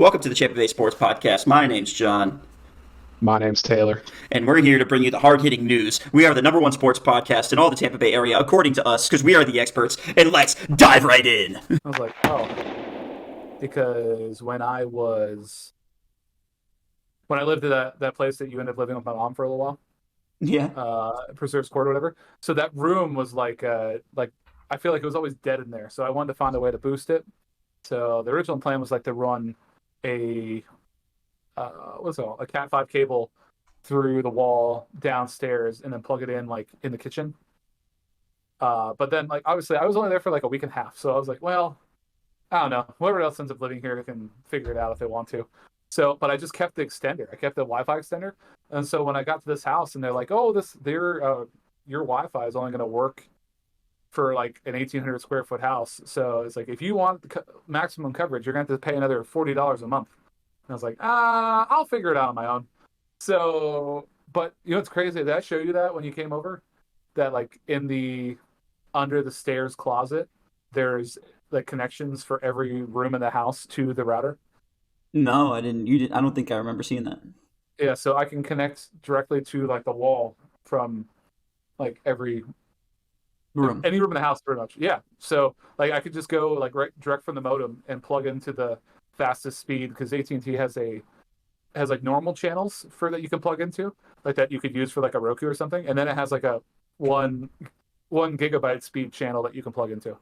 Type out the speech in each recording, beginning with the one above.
Welcome to the Tampa Bay Sports Podcast. My name's John, My name's Taylor. and we're here to bring you the hard-hitting news. We are the number one sports podcast in all the Tampa Bay area, according to us, because we are the experts. And let's dive right in. I was like, oh, because when I lived at that place that you ended up living with my mom for a little while, Yeah. Preserves Court or whatever. So that room was like I feel like it was always dead in there. So I wanted to find a way to boost it. So the original plan was like to run a a Cat 5 cable through the wall downstairs and then plug it in like in the kitchen. But then like obviously I was only there for like a week and a half, so I was like, well, I don't know. Whoever else ends up living here can figure it out if they want to. So, but I just kept the extender. I kept the Wi-Fi extender, and so when I got to this house, and they're like, "Oh, your Wi-Fi is only going to work for like an 1,800 square foot house. So it's like if you want maximum coverage, you're going to have to pay another $40 a month." And I was like, I'll figure it out on my own. So, but you know what's crazy? Did I show you that when you came over? That like in the under the stairs closet, there's like connections for every room in the house to the router. No, I didn't. You did. I don't think I remember seeing that. Yeah, so I can connect directly to like the wall from like Room. any room in the house pretty much. Yeah. So like I could just go like right direct from the modem and plug into the fastest speed because AT&T has like normal channels for that you can plug into, like that you could use for like a Roku or something, and then it has like a one gigabyte speed channel that you can plug into.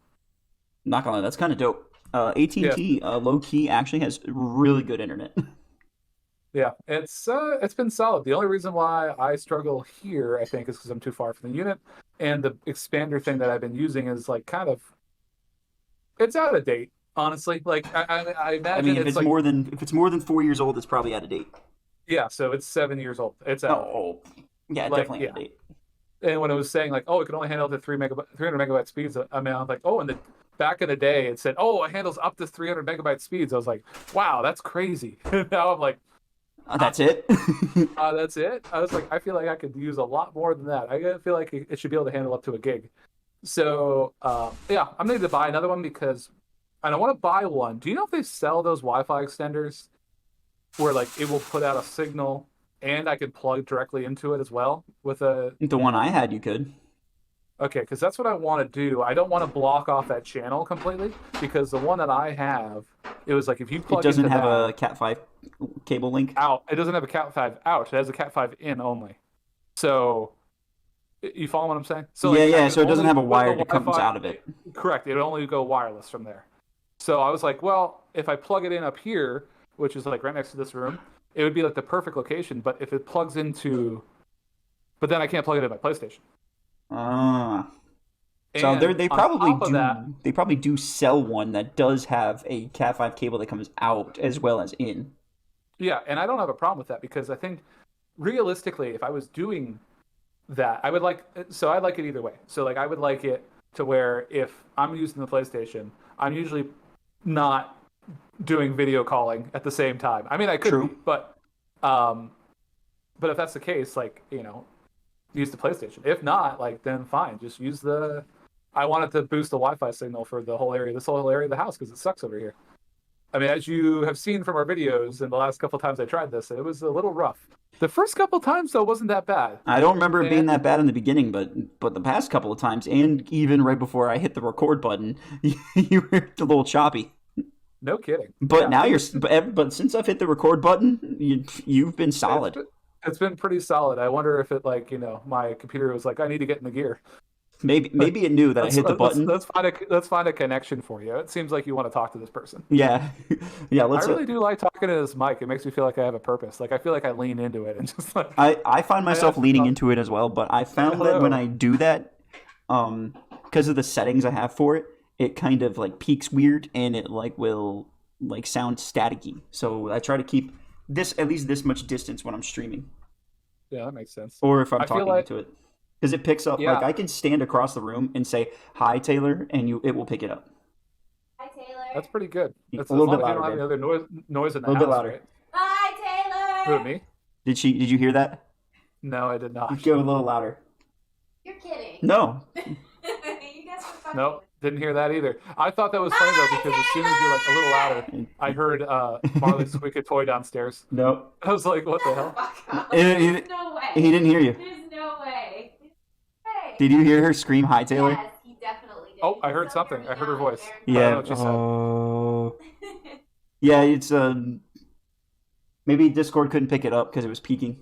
Not gonna lie, that's kind of dope. AT&T, low key, actually has really good internet. Yeah, it's been solid. The only reason why I struggle here, I think, is because I'm too far from the unit, and the expander thing that I've been using is like kind of it's out of date, honestly. Like I imagine I mean, if it's it's like more than 4 years old, it's probably out of date. yeah, so it's 7 years old. It's out. Oh, yeah, Like, definitely out of date. And when it was saying like, oh, it can only handle the 300 megabyte speeds, I mean, I was like, oh, and the back in the day it said, oh, it handles up to 300 megabyte speeds. I was like, wow, that's crazy. Now I'm like. That's it. That's it. I was like, I feel like I could use a lot more than that. I feel like it should be able to handle up to a gig. So, yeah, I'm going to buy another one because I don't want to buy one. Do you know if they sell those Wi-Fi extenders where like it will put out a signal and I can plug directly into it as well with a. The one I had, you could. Okay, because that's what I want to do. I don't want to block off that channel completely because the one that I have, it was like if you plug It doesn't into have that a Cat 5 cable link. out, it doesn't have a Cat 5 out. It has a Cat 5 in only. So, you follow what I'm saying? So Yeah, like, yeah. So it doesn't have a wire that comes Wi-Fi out of it. Correct. It would only go wireless from there. So I was like, well, if I plug it in up here, which is like right next to this room, it would be like the perfect location. But if it plugs into, but then I can't plug it in my PlayStation. Ah. So And they on probably top of do that, they probably do sell one that does have a Cat 5 cable that comes out as well as in. yeah, and I don't have a problem with that because I think realistically, if I was doing that, I would like. So I like it either way. So like I would like it to where if I'm using the PlayStation, I'm usually not doing video calling at the same time. I mean, I could True. be, but if that's the case, like use the PlayStation. If not, like then fine, just use the. I wanted to boost the Wi-Fi signal for the whole area, this whole area of the house, because it sucks over here. I mean, as you have seen from our videos, and the last couple of times I tried this, it was a little rough. The first couple of times though wasn't that bad. I don't remember it being And that bad in the beginning, but the past couple of times, and even right before I hit the record button, you were a little choppy. no kidding. But Yeah, now but since I've hit the record button, you've been it's solid. been, it's been pretty solid. I wonder if it like my computer was like I need to get in the gear. Maybe it knew that I hit the button. Let's find a connection for you. It seems like you want to talk to this person. Yeah, yeah. I really do like talking to this mic. It makes me feel like I have a purpose. Like I feel like I lean into it and just like I find I myself have to leaning talk. into it as well, but I found that when Hello. I do that, because of the settings I have for it, it kind of like peaks weird and it like will like sound staticky. So I try to keep this at least this much distance when I'm streaming Yeah, that makes sense. or if I'm I feel talking like into it. Because it picks up, like yeah, I can stand across the room and say, "Hi, Taylor," and it will pick it up. Hi, that's Taylor. pretty good. A That's as little bit long as you don't louder, have any babe. other noise in A the little bit house, louder. right? Hi, Who, Taylor. me? Did you hear that? No, I did not. Go a little louder. You're kidding. No. You guys are fucking Nope. Didn't hear that either. I thought that was funny though because as soon as you're like a little louder, I heard Marley squeak a toy downstairs. Nope. I was like, what the hell? Oh my God. He There's no way. didn't hear you. There's no way. Hey. Did you hear her scream, "Hi, Taylor"? Yes, he definitely did. Oh, I You heard still hear something. me I heard her now, voice. Derek? I don't know Yeah. what she said. Oh. Yeah, it's maybe Discord couldn't pick it up because it was peaking.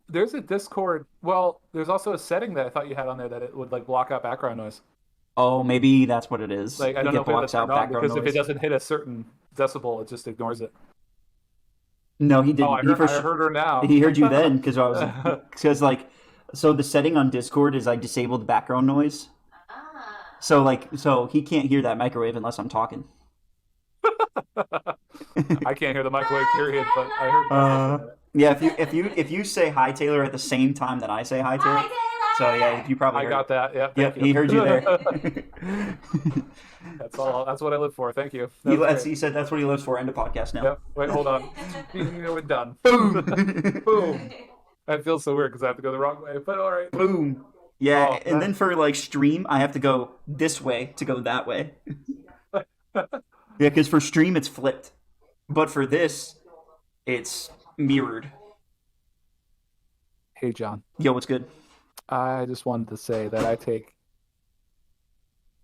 There's a Discord. Well, there's also a setting that I thought you had on there that it would like block out background noise. Oh, maybe that's what it is. Like I don't know if blocks it's out turned on background because if noise. it doesn't hit a certain decibel, it just ignores it. No, he didn't. Oh, I heard her now. He heard you then because so the setting on Discord is I disabled background noise. Ah. So he can't hear that microwave unless I'm talking. I can't hear the microwave period, but I heard. Yeah, if you say "Hi, Taylor" at the same time that I say "Hi, Taylor," Hi, Taylor. so yeah, you probably I heard got it. that. Yeah. Yep, thank he heard you there. That's all. That's what I live for. Thank you. He said that's what he lives for. End of podcast now. Yep. Wait, hold on. We're done. Boom. Boom. That feels so weird because I have to go the wrong way, but all right. Boom. Yeah, Oh, and then for like stream, I have to go this way to go that way. Yeah, because for stream it's flipped, but for this, it's mirrored. Hey, John. Yo, what's good? I just wanted to say that I take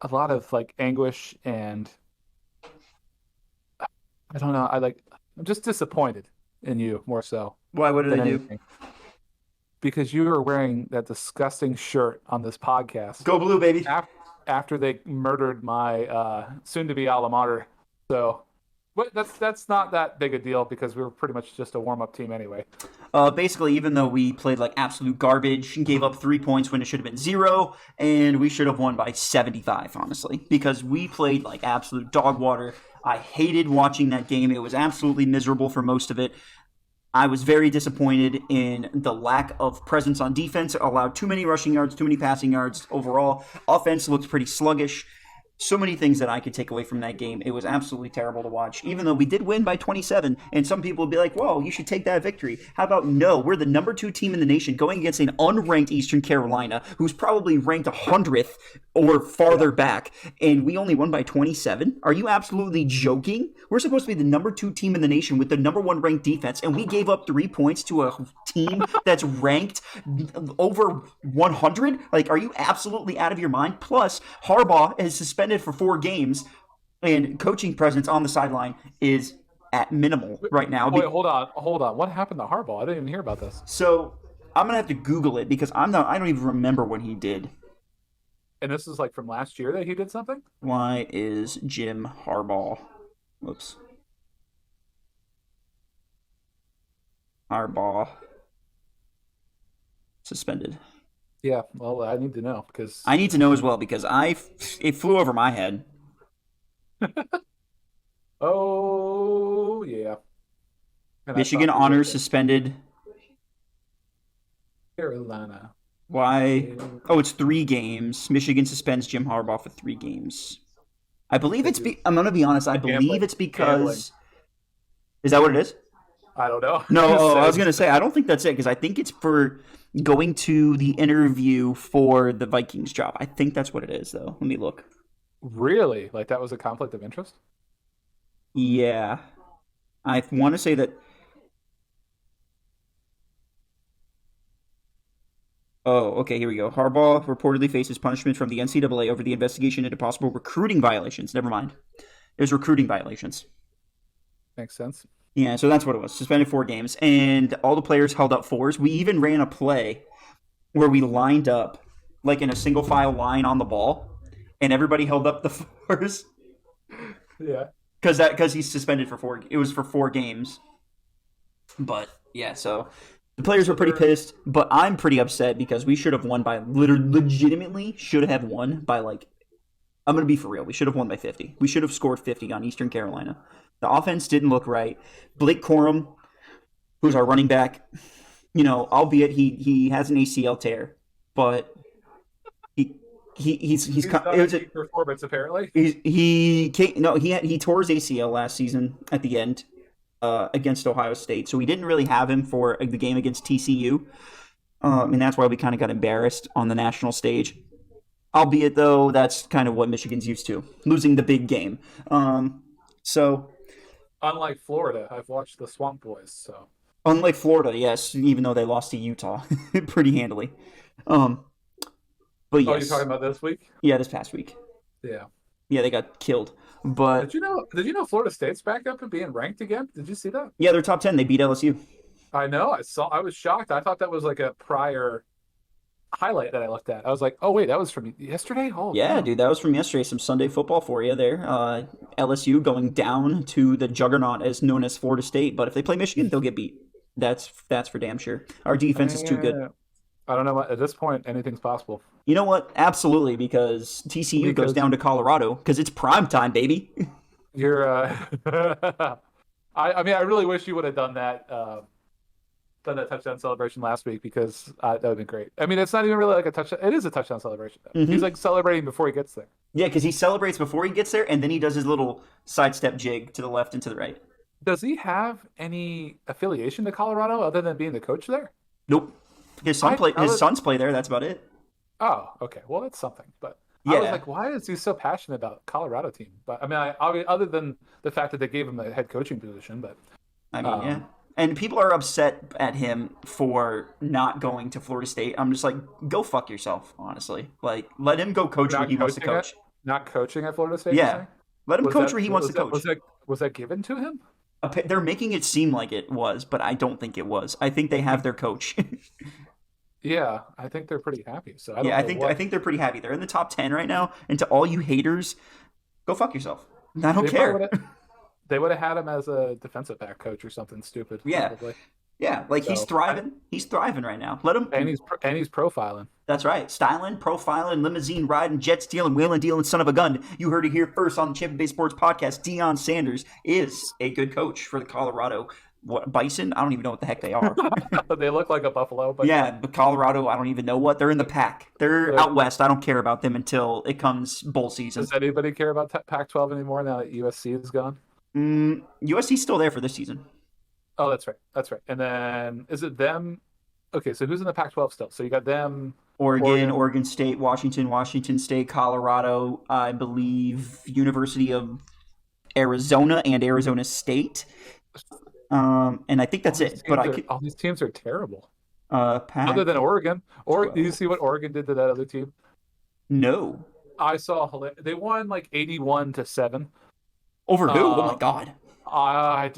a lot of like anguish and I don't know. I'm just disappointed in you more so Why? What did than I do? anything. Because you were wearing that disgusting shirt on this podcast Go blue, baby. after they murdered my soon-to-be alma mater. So, but that's not that big a deal because we were pretty much just a warm-up team anyway. Basically, even though we played like absolute garbage and gave up 3 points when it should have been 0, and we should have won by 75, honestly, because we played like absolute dog water. I hated watching that game. It was absolutely miserable for most of it. I was very disappointed in the lack of presence on defense. It allowed too many rushing yards, too many passing yards overall. Offense looked pretty sluggish. So many things that I could take away from that game. It was absolutely terrible to watch, even though we did win by 27. And some people would be like, whoa, you should take that victory. How about no? We're the number 2 team in the nation going against an unranked Eastern Carolina, who's probably ranked 100th or farther back, and we only won by 27? Are you absolutely joking? We're supposed to be the number 2 team in the nation with the number 1 ranked defense, and we gave up 3 points to a team that's ranked over 100? Like, are you absolutely out of your mind? Plus, Harbaugh is suspended for 4 games, and coaching presence on the sideline is at minimal right now. Wait, hold on. What happened to Harbaugh? I didn't even hear about this. So I'm gonna have to Google it because I don't even remember when he did. And this is like from last year that he did something? Why is Jim Harbaugh? Whoops. Harbaugh suspended. Yeah, well, I need to know because I need to know as well because it flew over my head. oh yeah. And I Michigan thought we honors were suspended. Carolina. Why? Oh, it's 3 games. Michigan suspends Jim Harbaugh for 3 games. I believe it's. I'm gonna be honest. I believe it's because. Gambling. Is that what it is? I don't know. No, I was gonna say I don't think that's it because I think it's for going to the interview for the Vikings job. I think that's what it is, though. Let me look. Really? Like that was a conflict of interest? Yeah, I want to say that. Oh, okay, here we go. Harbaugh reportedly faces punishment from the NCAA over the investigation into possible recruiting violations. Never mind. There's recruiting violations. Makes sense. Yeah, so that's what it was. Suspended 4 games, and all the players held up 4s. We even ran a play where we lined up like in a single file line on the ball, and everybody held up the 4s. Yeah. Because he's suspended for 4. It was for 4 games. But yeah, so the players were pretty pissed, but I'm pretty upset because we should have won by legitimately should have won by like. I'm gonna be for real. We should have won by 50. We should have scored 50 on Eastern Carolina. The offense didn't look right. Blake Corum, who's our running back, albeit he has an ACL tear, but he's done it was a performance apparently. he tore his ACL last season at the end against Ohio State, so we didn't really have him for the game against TCU, and that's why we kind of got embarrassed on the national stage. Albeit, though, that's kind of what Michigan's used to, losing the big game. So, Unlike Florida, I've watched the Swamp Boys, so unlike Florida, yes, even though they lost to Utah pretty handily. Um, but oh, you're yes, talking about this week? yeah, this past week. Yeah. Yeah, they got killed. But Did you know Florida State's back up and being ranked again? Did you see that? yeah, they're top 10. They beat LSU. I know. I was shocked. I thought that was like a prior highlight that I looked at. I was like, oh wait, that was from yesterday? Oh Yeah, damn. dude, that was from yesterday. Some Sunday football for you there. LSU going down to the juggernaut as known as Florida State. But if they play Michigan, they'll get beat. That's for damn sure. Our defense is too good. I don't know what, at this point anything's possible. You know what? Absolutely, because TCU goes down to Colorado because it's prime time, baby. You're I mean I really wish you would have done that touchdown celebration last week because that would have been great. I mean, it's not even really like a touchdown. It is a touchdown celebration. Mhm. He's like celebrating before he gets there. Yeah, because he celebrates before he gets there, and then he does his little sidestep jig to the left and to the right. Does he have any affiliation to Colorado other than being the coach there? Nope. His sons play there. That's about it. Oh, okay. Well, that's something. But I was Yeah. like, why is he so passionate about Colorado team? But I mean, other than the fact that they gave him a head coaching position, but I mean, yeah. And people are upset at him for not going to Florida State. I'm just like, go fuck yourself, honestly. Like, let him go coach where he wants to coach. Not coaching at Florida State. You're Yeah. saying? Let him Was coach that- where he wants to coach. Was that given to him? They're making it seem like it was, but I don't think it was. I think they have their coach. Yeah, I think they're pretty happy. So Yeah, I think they're pretty happy. They're in the top 10 right now. And to all you haters, go fuck yourself. I don't care. They would have had him as a defensive back coach or something stupid. Yeah. Probably. Yeah, like he's So, thriving. He's thriving right now. Let him. And he's profiling. That's right. Styling, profiling, limousine riding, jet stealing, wheeling dealing, son of a gun. You heard it here first on the Champion Bay Sports Podcast. Deion Sanders is a good coach for the Colorado Bison. I don't even know what the heck they are. They look like a buffalo, but Yeah, but Colorado, I don't even know what. They're in the pack. They're out west. I don't care about them until it comes bowl season. does anybody care about Pac-12 anymore now that USC is gone? USC's still there for this season. Oh, that's right. That's right. And then is it them? Okay, so who's in the Pac-12 still? So you got them. Oregon State, Washington State, Colorado, I believe University of Arizona and Arizona State. And I think that's it. But all these teams are terrible. Pac, Other than Oregon. Did you see what Oregon did to that other team? no. I saw they won like 81-7. Over who? Oh my god.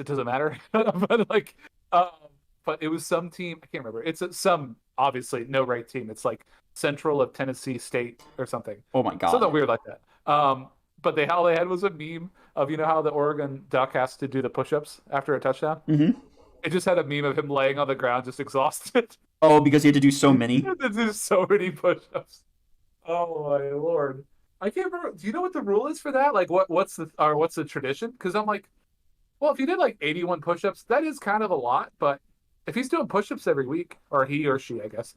It doesn't matter. But like, but it was some team. I can't remember. It's some obviously no ranked team. It's like Central of Tennessee State or something. Oh my god. Something weird like that. But all they had was a meme of how the Oregon Duck has to do the push-ups after a touchdown. Mm-hmm. It just had a meme of him laying on the ground, just exhausted. Oh, because he had to do so many. There's so many push-ups. Oh my lord! I can't remember. Do you know what the rule is for that? Like, what's the tradition? Because I'm like, well, if you did like 81 push-ups, that is kind of a lot. But if he's doing push-ups every week, or he or she, I guess,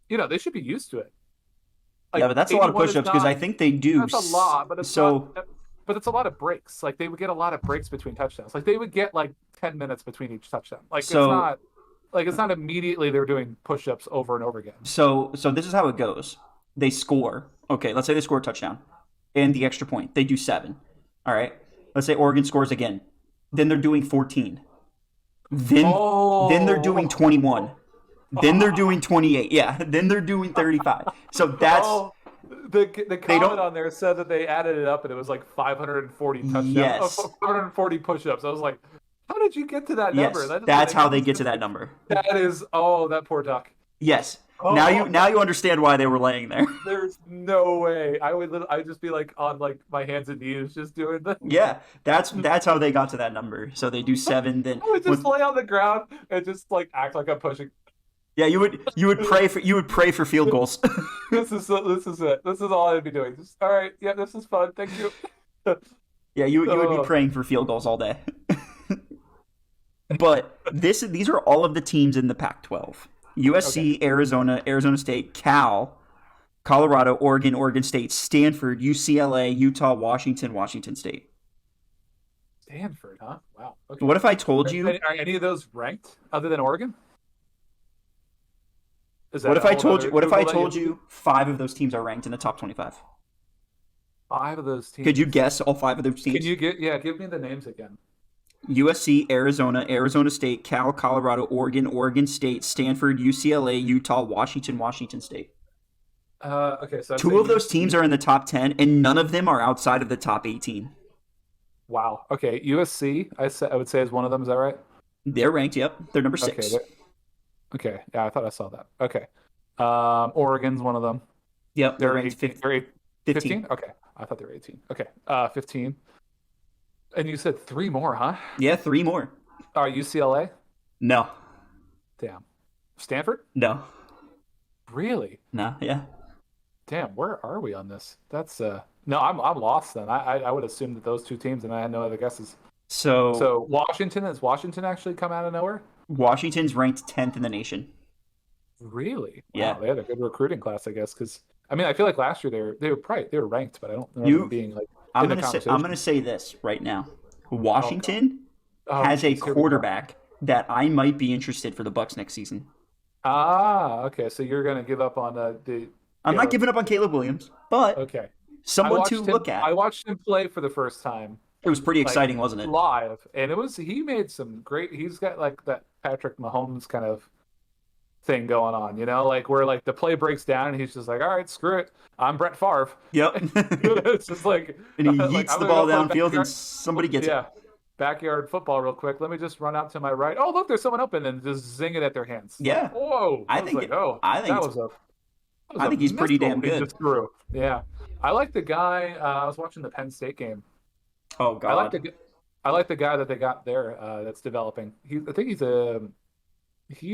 they should be used to it. Like, yeah, but that's a lot of 81 is push-ups because I think they do. That's a lot, but it's so. not, but it's a lot of breaks. Like they would get a lot of breaks between touchdowns. Like they would get like 10 minutes between each touchdown. Like it's not immediately they're doing push-ups over and over again. So this is how it goes. They score. Okay, let's say they score a touchdown and the extra point. They do 7. All right. Let's say Oregon scores again. Then they're doing 14. Then they're doing 21. Then they're doing 28. Yeah. Then they're doing 35. So that's the comment on there said that they added it up and it was like 540 touchdowns. Yes. 540 push-ups. I was like, how did you get to that yes, number? that's how they get to that number. That is that poor duck. Yes. Now you understand why they were laying there. There's no way. I'd just be like on like my hands and knees just doing that. Yeah, that's how they got to that number. So they do 7. Then I would just lay on the ground and just like act like I'm pushing. Yeah, you would pray for field goals. This is it. This is all I'd be doing. Just, all right. Yeah, this is fun. Thank you. Yeah, you would be praying for field goals all day. But these are all of the teams in the Pac-12. USC, okay. Arizona State, Cal, Colorado, Oregon State, Stanford, UCLA, Utah, Washington State. Stanford, huh? Wow. Okay. What if I told you... Are any of those ranked other than Oregon? Is What that if a I whole told you? other What if I Google that told you 5 of those teams are ranked in the top 25? 5 of those teams? Could you guess all 5 of those teams? Can you give me the names again? USC, Arizona, Arizona State, Cal, Colorado, Oregon, Oregon State, Stanford, UCLA, Utah, Washington, Washington State. Okay, so I'd say 2 of those teams UC. are in the top 10, and none of them are outside of the top 18. Wow. Okay, USC. I would say is one of them. Is that right? They're ranked. Yep, they're number Okay. 6. Okay. Yeah, I thought I saw that. Okay. Oregon's one of them. Yep, they're They're ranked 18. They're 15. 15? Okay. I thought they were 18. Okay. 15. And you said 3 more, huh? Yeah, 3 more. UCLA? No, Damn. Stanford? no, Really? no. Yeah. Damn, where are we on this? That's no, I'm lost then. I would assume that those 2 teams and I had no other guesses. So So has Washington actually come out of nowhere? Washington's ranked 10th in the nation. Really? Yeah. Wow, they had a good recruiting class, I guess, because I mean I feel like last year they were ranked, but I don't remember them being like I'm in the gonna say conversation. I'm gonna say this right now. Washington Oh, has a geez, here we go. quarterback that I might be interested for the Bucs next season. Okay. So you're gonna give up on the I'm not giving up on Caleb Williams, but Okay. someone to look at. I watched him play for the first time It was pretty exciting, wasn't it? live, and he made some great. He's got like that Patrick Mahomes kind of thing going on, like where like the play breaks down and he's just like, all right, screw it, I'm Brett Favre. Yep. It's just like, And he like, yeets I'm the gonna ball go play downfield and backyard- somebody gets it. backyard football real quick. Let me just run out to my right. Oh, look, there's someone open, and just zing it at their hands. Yeah. Whoa. I was think like, it- oh, I think that it's- was I think he's pretty damn missile he good. just threw. Yeah. I like the guy. I was watching the Penn State game. Oh I like God. I like the guy that they got there. That's developing. I think he's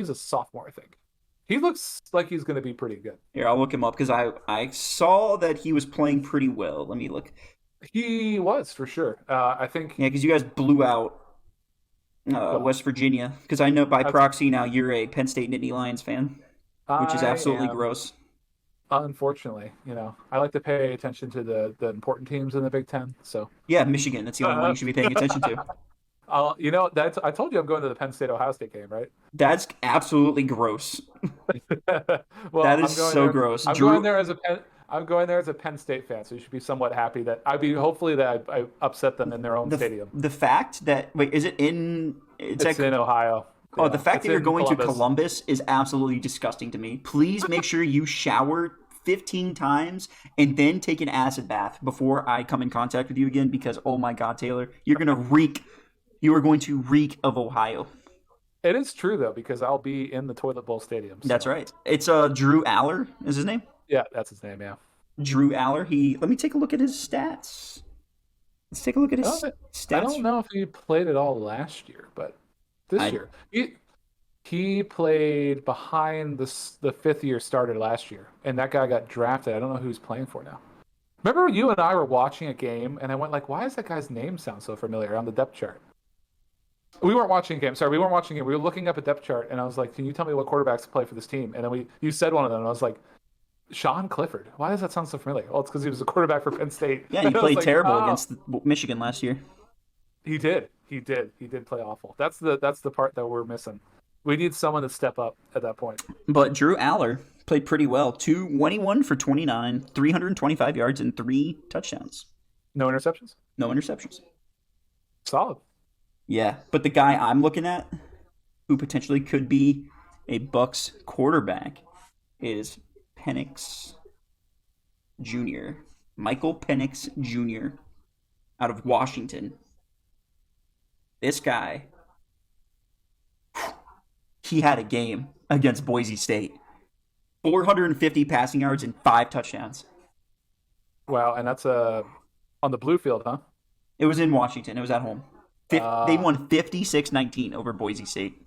a sophomore. I think he looks like he's going to be pretty good. Here, I'll look him up because I saw that he was playing pretty well. Let me look. He was for sure. I think. Yeah, because you guys blew out West Virginia. Because I know by proxy now you're a Penn State Nittany Lions fan, which is absolutely gross. Unfortunately, I like to pay attention to the important teams in the Big Ten. So Yeah, Michigan. That's the only one you should be paying attention to. I told you I'm going to the Penn State Ohio State game, right? That's absolutely gross. Well, That is I'm going so there- gross. I'm Drew- going there as a Penn State fan, so you should be somewhat happy that hopefully that I upset them in their own stadium. The fact that wait, is it in? It's in Ohio. Oh, Yeah, the fact it's that you're in going to Columbus is absolutely disgusting to me. Please make sure you shower 15 times and then take an acid bath before I come in contact with you again because, oh my God, Taylor, you are going to reek of Ohio. It is true, though, because I'll be in the Toilet Bowl Stadium. So. That's right. It's Drew Aller is his name? Yeah, that's his name, yeah. Drew Aller. Let me take a look at his stats. Let's take a look at his stats. I don't know if he played at all last year, but this year. He played behind the fifth-year starter last year, and that guy got drafted. I don't know who he's playing for now. Remember you and I were watching a game, and I went like, why does that guy's name sound so familiar on the depth chart? We weren't watching a game. Sorry, we weren't watching it. We were looking up a depth chart, and I was like, can you tell me what quarterbacks play for this team? And then you said one of them, and I was like, Sean Clifford. Why does that sound so familiar? Well, it's because he was a quarterback for Penn State. Yeah, he played terrible against Michigan last year. He did. He did play awful. That's the part that we're missing. We need someone to step up at that point. But Drew Aller played pretty well. 21 for 29, 325 yards, and 3 touchdowns. No interceptions? No interceptions. Solid. Yeah, but the guy I'm looking at, who potentially could be a Bucs quarterback, is Penix Jr. Michael Penix Jr. out of Washington. This guy, he had a game against Boise State. 450 passing yards and 5 touchdowns. Wow, and that's on the blue field, huh? It was in Washington. It was at home. They won 56-19 over Boise State.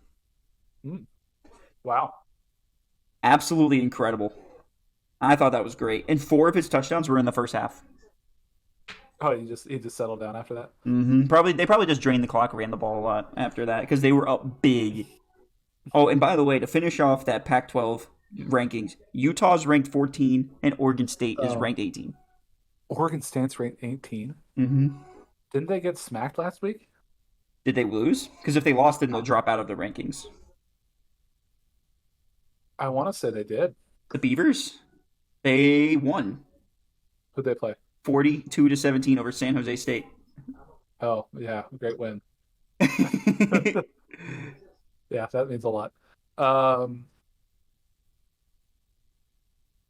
Wow. Absolutely incredible. I thought that was great. And 4 of his touchdowns were in the first half. Oh, he just settled down after that. Mm-hmm. They probably just drained the clock, ran the ball a lot after that because they were up big. Oh, and by the way, to finish off that Pac-12 rankings, Utah's ranked 14 and Oregon State is ranked 18. Oregon State's ranked 18. Mm-hmm. Didn't they get smacked last week? Did they lose? Because if they lost, then they'll drop out of the rankings. I want to say they did. The Beavers, they won Who'd they play? 42-17 over San Jose State. Oh, yeah, great win. Yeah, that means a lot. Um,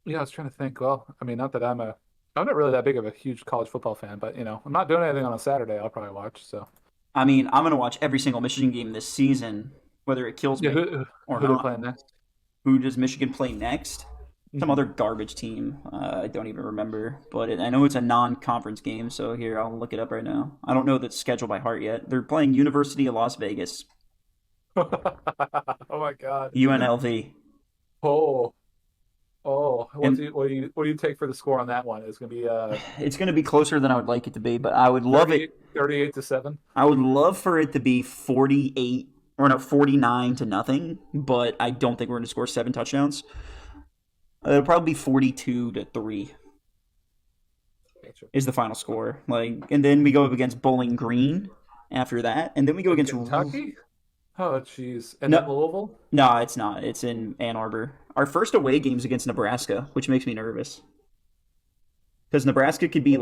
yeah, I was trying to think. Well, I mean, not that I'm not really that big of a huge college football fan, but I'm not doing anything on a Saturday. I'll probably watch. So I mean, I'm gonna watch every single Michigan game this season, whether it kills yeah, me or who they're not. playing next? Who does Michigan play next? Some Mhm. other garbage team. I don't even remember, but I know it's a non-conference game. So here, I'll look it up right now. I don't know the schedule by heart yet. They're playing University of Las Vegas, Oh my God. UNLV, Oh, oh. and What do you take for the score on that one? It's gonna be it's going to be closer than I would like it to be. But I would love 38, it. 38-7. I would love for it to be 48 or no 49-0. But I don't think we're going to score 7 touchdowns. It'll probably be 42-3 is the final score. And then we go up against Bowling Green after that, and then we go against Kentucky? Oh, jeez. And No. then Louisville? No, it's not. It's in Ann Arbor. Our first away game's against Nebraska, which makes me nervous because Nebraska could be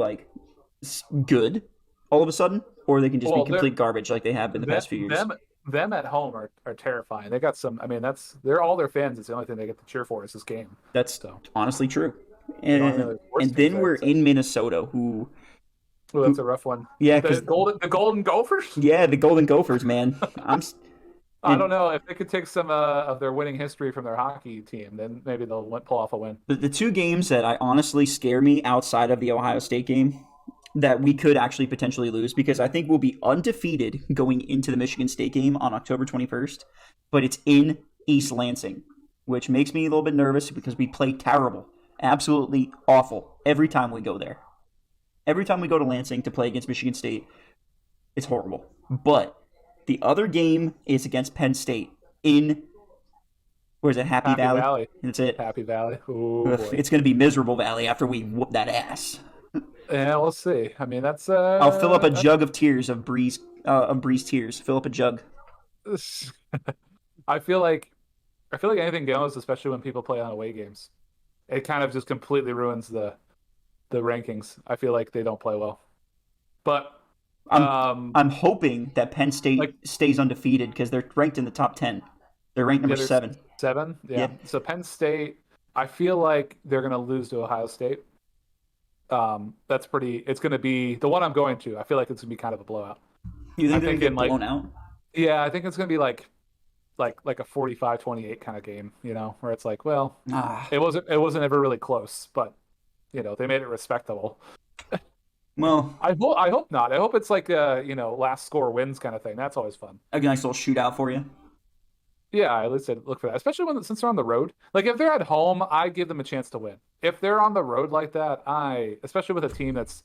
good all of a sudden, or they can just Well, be complete garbage like they have been the past few years. Them at home are terrifying. They got some. I mean, they're all their fans. It's the only thing they get to cheer for is this game. That's So honestly true. don't And, really worse and things, then I we're would say. in Minnesota, who Oh, that's a rough one. yeah, The 'cause- Golden Gophers. yeah, the Golden Gophers, man. I don't know if they could take some of their winning history from their hockey team, then maybe they'll pull off a win. The 2 games that I honestly scare me outside of the Ohio State game that we could actually potentially lose because I think we'll be undefeated going into the Michigan State game on October 21st, but it's in East Lansing, which makes me a little bit nervous because we play terrible, absolutely awful every time we go there. Every time we go to Lansing to play against Michigan State, it's horrible. But the other game is against Penn State in, where is it, Happy Valley? That's it. Happy Valley. Ooh, Ugh, boy. it's going to be Miserable Valley after we whoop that ass. Yeah, we'll see. I mean, that's I'll fill up a jug of tears of Breeze tears. Fill up a jug. I feel like anything goes, especially when people play on away games. It kind of just completely ruins the rankings. I feel like they don't play well. But I'm hoping that Penn State stays undefeated because they're ranked in the top 10. They're ranked number 7. 7? Yeah. Yeah. So Penn State, I feel like they're going to lose to Ohio State. That's pretty. It's going to be the one I'm going to. I feel like it's going to be kind of a blowout. You think I'm they're going to thinking, get blown out? Yeah, I think it's going to be like a 45-28 kind of game, where it's like, well, it wasn't ever really close, but they made it respectable. Well, I hope not. I hope it's like last score wins kind of thing. That's always fun. a nice little shootout for you. Yeah, at least I'd look for that, especially since they're on the road. Like if they're at home, I give them a chance to win. If they're on the road like that, especially with a team that's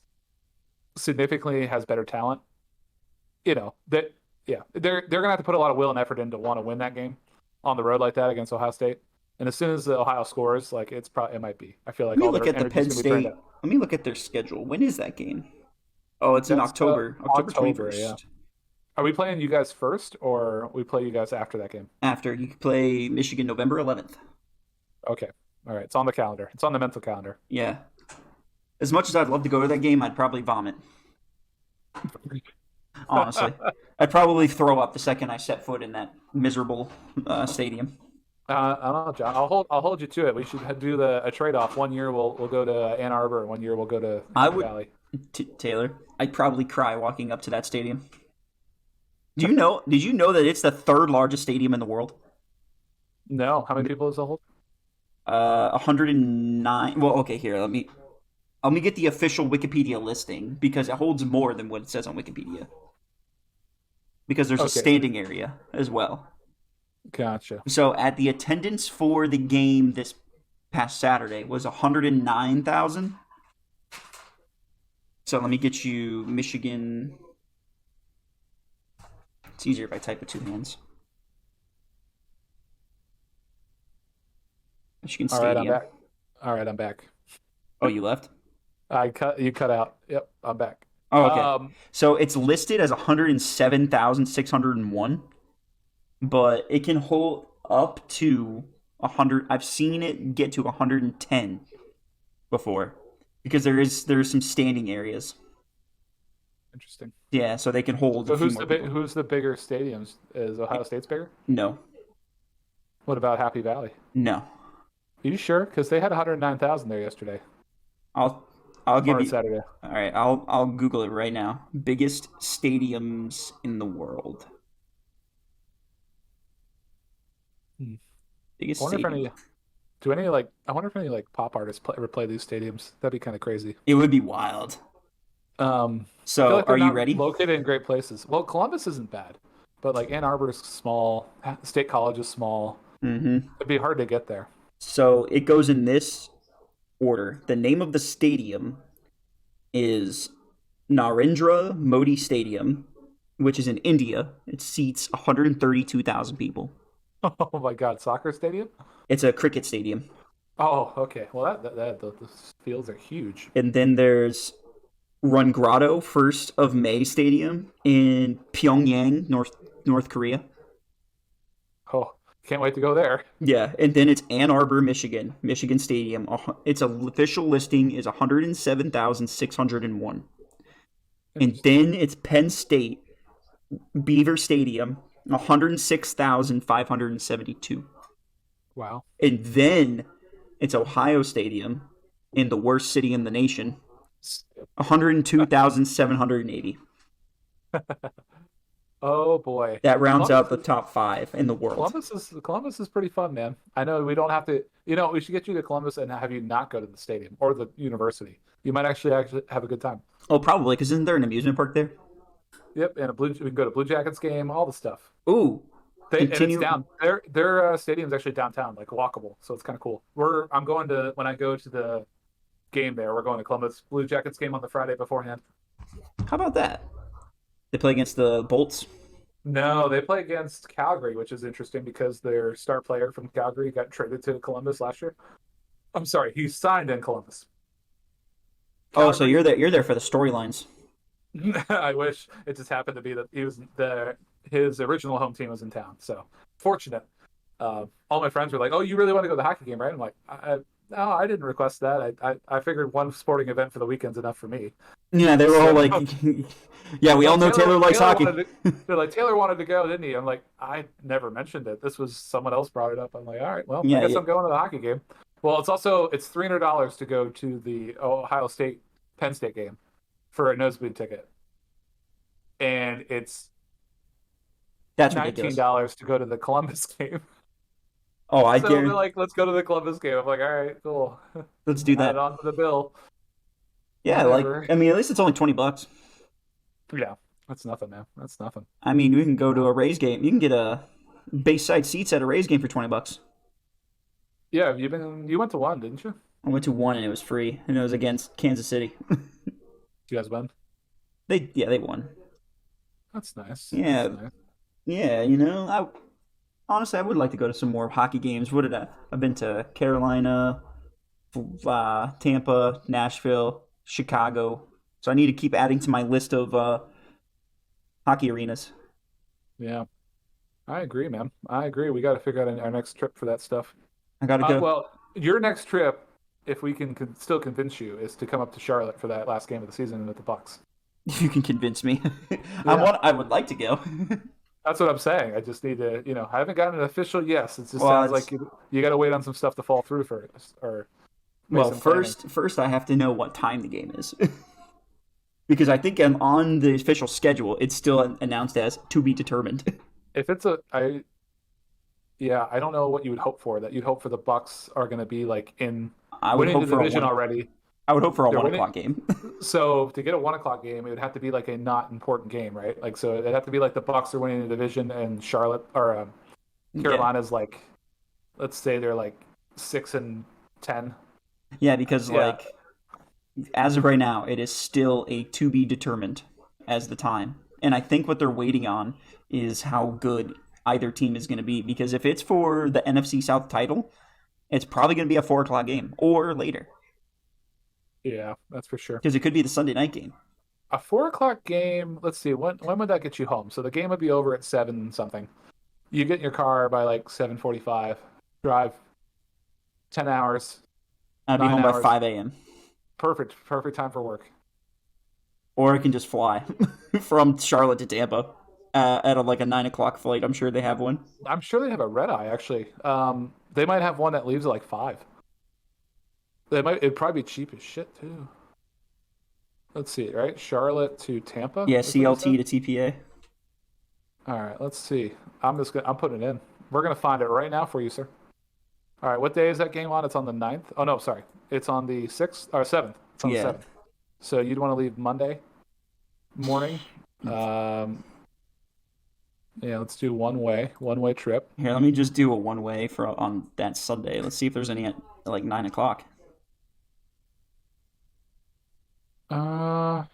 significantly has better talent, that yeah, they're gonna have to put a lot of will and effort in to want to win that game on the road like that against Ohio State. And as soon as the Ohio scores, like it might be. I feel like Let me all look their at the energy's Penn gonna be turned State. up. Let me look at their schedule. When is that game? Oh, it's in That's, October. October October, 21st. yeah. Are we playing you guys first, or we play you guys after that game? After you play Michigan November 11th. Okay, all right. It's on the calendar. It's on the mental calendar. Yeah. As much as I'd love to go to that game, I'd probably vomit. Honestly. I'd probably throw up the second I set foot in that miserable stadium. I don't know, John. I'll hold you to it. We should do a trade off. 1 year we'll go to Ann Arbor, and 1 year we'll go to Valley. Taylor, I'd probably cry walking up to that stadium. Did you know that it's the 3rd largest stadium in the world? No, how many people is the hold? 109. Well, okay, here, let me get the official Wikipedia listing because it holds more than what it says on Wikipedia. Because there's a standing area as well. Gotcha. So at the attendance for the game this past Saturday was 109,000. So let me get you Michigan. It's easier if I type with 2 hands. Michigan Stadium. All right, I'm back. Oh, you left? You cut out. Yep, I'm back. Oh, okay. So it's listed as 107,601, but it can hold up to 100. I've seen it get to 110 before because there's some standing areas. Interesting. Yeah, so they can hold So a few more people. who's the bigger stadiums? Is Ohio State's bigger? No, What about Happy Valley? no. Are you sure? Because they had 109,000 there yesterday I'll I'll give or you. Saturday. All right, I'll Google it right now. Biggest stadiums in the world. Hmm. Biggest I wonder if stadium. any do any like I wonder if any like pop artists ever play these stadiums. That'd be kind of crazy. It would be wild. I feel So, like they're are you not ready? located in great places. Well, Columbus isn't bad, but like Ann Arbor is small. State College is small. Mm-hmm. It'd be hard to get there. So it goes in this order. The name of the stadium is Narendra Modi Stadium, which is in India. It seats 132,000 people. Oh my God, soccer stadium? It's a cricket stadium. Oh, okay. Well, the fields are huge. And then there's Rungrado First of May Stadium in Pyongyang, North Korea. Oh, can't wait to go there. Yeah, and then it's Ann Arbor, Michigan Stadium. Its official listing is 107,601. And then it's Penn State Beaver Stadium, 106,572. Wow. And then it's Ohio Stadium in the worst city in the nation, 102,780. Oh boy. That rounds out the Columbus top 5 in the world. Columbus is pretty fun, man. I know we don't have to. We should get you to Columbus and have you not go to the stadium or the university. You might actually have a good time. Oh, probably, because isn't there an amusement park there? Yep, and we can go to Blue Jackets game, all the stuff. Ooh, And it's continue. down. Their stadium's actually downtown, like walkable, so it's kind of cool. I'm going to when I go to the game there. We're going to Columbus Blue Jackets game on the Friday beforehand. How about that? They play against the Bolts. No, they play against Calgary, which is interesting because their star player from Calgary got traded to Columbus last year. I'm sorry, he signed in Columbus. Oh, so Calgary. you're there for the storylines. I wish it just happened to be that his original home team was in town. So fortunate. All my friends were like, "Oh, you really want to go to the hockey game, right?" I'm like, "No, I didn't request that. I figured one sporting event for the weekend's enough for me." Yeah, they were all like, "Yeah, we all know Taylor likes hockey." They're like, "Taylor wanted to go, didn't he?" I'm like, "I never mentioned it. This was someone else brought it up." I'm like, "All right, well, Yeah, I guess yeah. I'm going to the hockey game." Well, it's $300 to go to the Ohio State Penn State game for a nosebleed ticket, and it's That's $19 ridiculous. to go to the Columbus game. Oh, I So they're dare. like, "Let's go to the Columbus game." I'm like, "All right, cool. Let's do Add it that. on to the bill." Yeah, like Whatever. I mean, at least it's only $20. Yeah, that's nothing, man. That's nothing. I mean, we can go to a Rays game. You can get a base side seats at a Rays game for $20. Yeah, you went to one, didn't you? I went to one and it was free, and it was against Kansas City. You guys won. They won. That's nice. Yeah, That's nice. yeah. I honestly I would like to go to some more hockey games. What did I've been to Carolina, Tampa, Nashville, Chicago. So I need to keep adding to my list of hockey arenas. Yeah, I agree, man. I agree. We got to figure out our next trip for that stuff. I gotta go. Well, your next trip, if we can still convince you, is to come up to Charlotte for that last game of the season with the Bucs. If you can convince me, Yeah. I would like to go. That's what I'm saying. I just need to, I haven't gotten an official yes. It just Well, sounds like you got to wait on some stuff to fall through first, or make well, some planning. first I have to know what time the game is. Because I think I'm on the official schedule. It's still announced as to be determined. If it's I don't know what you would hope for. That you'd hope for the Bucks are going to be like in I would winning hope the for a division one. already. I would hope for a They're 1 o'clock game. So to get a 1 o'clock game, it would have to be like a not important game, right? Like so, it'd have to be like the Bucks are winning the division and Charlotte or Yeah, Carolina's like, let's say they're like 6-10. yeah, because Yeah, like as of right now, it is still a to be determined as the time, and I think what they're waiting on is how good either team is going to be. Because if it's for the NFC South title, it's probably going to be a 4 o'clock game or later. yeah, that's for sure. Because it could be the Sunday night game. A 4 o'clock game. Let's see, when would that get you home? So the game would be over at 7 something. You get in your car by like 7:45. Drive 10 hours. I'd be 9 home by hours. 5 a.m. Perfect time for work. Or I can just fly from Charlotte to Tampa at like a 9 o'clock flight. I'm sure they have one. I'm sure they have a red eye actually. They might have one that leaves at like 5. It'd probably be cheap as shit too. Let's see, right? Charlotte to Tampa? Yeah, That's what you CLT said? to TPA. All right, let's see. I'm putting it in. We're gonna find it right now for you, sir. All right, what day is that game on? It's on the 9th. Oh no, sorry. It's on the 6th or 7th. It's on the Yeah. 7th. So you'd want to leave Monday morning. Yeah, let's do one way trip. Here, let me just do a one-way on that Sunday. Let's see if there's any at like 9 o'clock. Uh,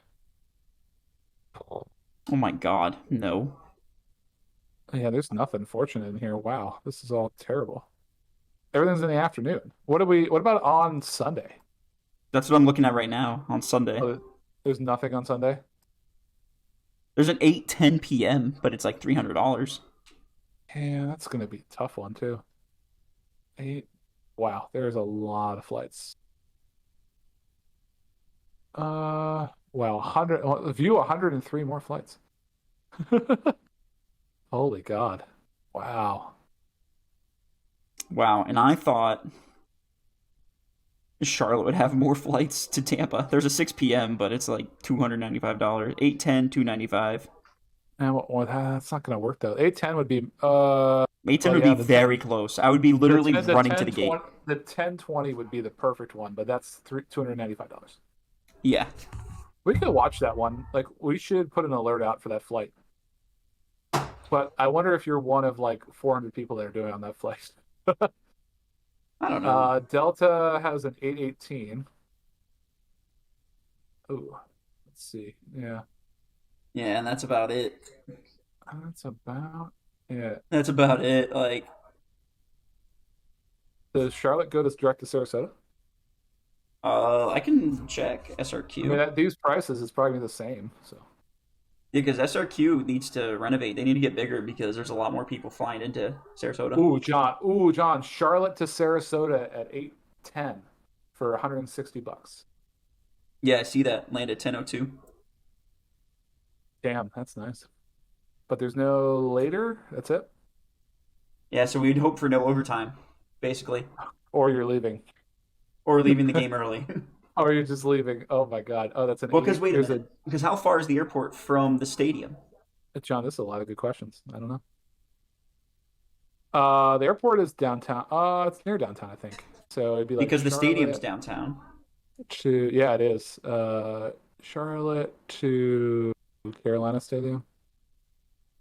Oh my God, no. yeah, there's nothing fortunate in here. Wow, this is all terrible. Everything's in the afternoon. What about on Sunday? That's what I'm looking at right now on Sunday. Oh, there's nothing on Sunday? There's an 8:10 p.m., but it's like $300. Yeah, that's gonna be a tough one too. Wow, there's a lot of flights. Wow, 103 more flights. Holy God. Wow. Wow, and I thought Charlotte would have more flights to Tampa. There's a 6 p.m., but it's like $295. 8:10, $295. And that's not gonna work though. 8:10 would be 8:10 would yeah, be very close. I would be literally running to the gate. The 10:20 would be the perfect one, but that's $295. Yeah. We could watch that one. Like we should put an alert out for that flight. But I wonder if you're one of like 400 people that are doing on that flight. I don't know. Delta has an 8:18. Ooh, let's see. Yeah, Yeah, and that's about it. that's about it. That's about it. Like, Does Charlotte go to direct to Sarasota? I can check I SRQ. mean, at these prices, it's probably the same. So, Because SRQ needs to renovate. They need to get bigger because there's a lot more people flying into Sarasota. ooh, John, Charlotte to Sarasota at 8:10 for $160. Yeah, I see that. Land at 10:02. Damn, that's nice. But there's no later. That's it. Yeah, so we'd hope for no overtime, basically. Or you're leaving. Or leaving the game early. Or you're just leaving. Oh my God. Oh, that's an. Well, because wait a There's minute. Because how far is the airport from the stadium? John, this is a lot of good questions. I don't know. The airport is downtown. It's near downtown, I think. So it'd be like Because the stadium's Charlotte downtown. yeah, it is. Charlotte to Carolina Stadium.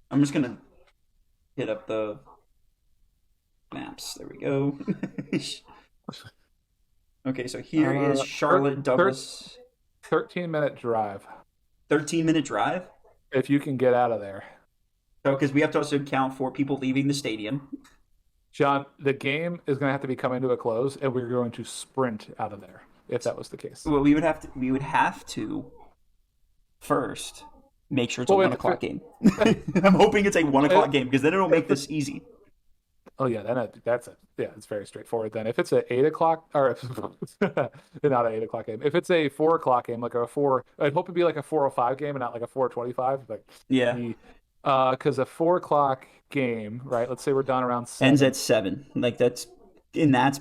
I'm just gonna hit up the maps. There we go. Okay, so here is Charlotte Douglas. 13-minute drive 13-minute drive. if you can get out of there. So, because we have to also count for people leaving the stadium. John, the game is going to have to be coming to a close, and we're going to sprint out of there if that was the case. Well, we would have to first make sure it's a Well, 1 o'clock game. I'm hoping it's a 1 o'clock game because then it'll make this easy. Oh yeah, it's very straightforward then. If it's an 8 o'clock or not an 8 o'clock game, if it's a 4 o'clock game, like I'd hope it'd be like a 4:05 game and not like a 4:25. Like Yeah. because a 4 o'clock game, right? Let's say we're done around 7. Ends at 7. Like that's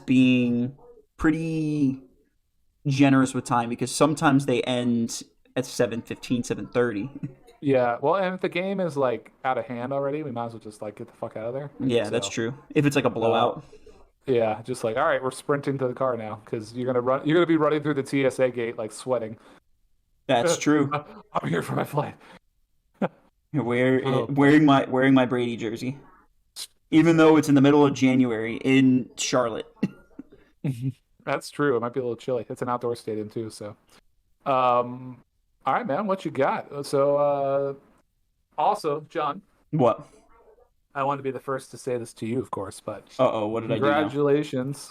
being pretty generous with time because sometimes they end at 7:15, 7:30. Yeah, well, and if the game is like out of hand already, we might as well just like get the fuck out of there. Yeah, that's true. If it's like a blowout. Yeah, just like all right, we're sprinting to the car now because you're gonna be running through the TSA gate like sweating. That's true. I'm here for my flight. Wearing my Brady jersey, even though it's in the middle of January in Charlotte. That's true. It might be a little chilly. It's an outdoor stadium too, so. All right, man. What you got? So, also, John, What? I want to be the first to say this to you, of course, but What did I do now?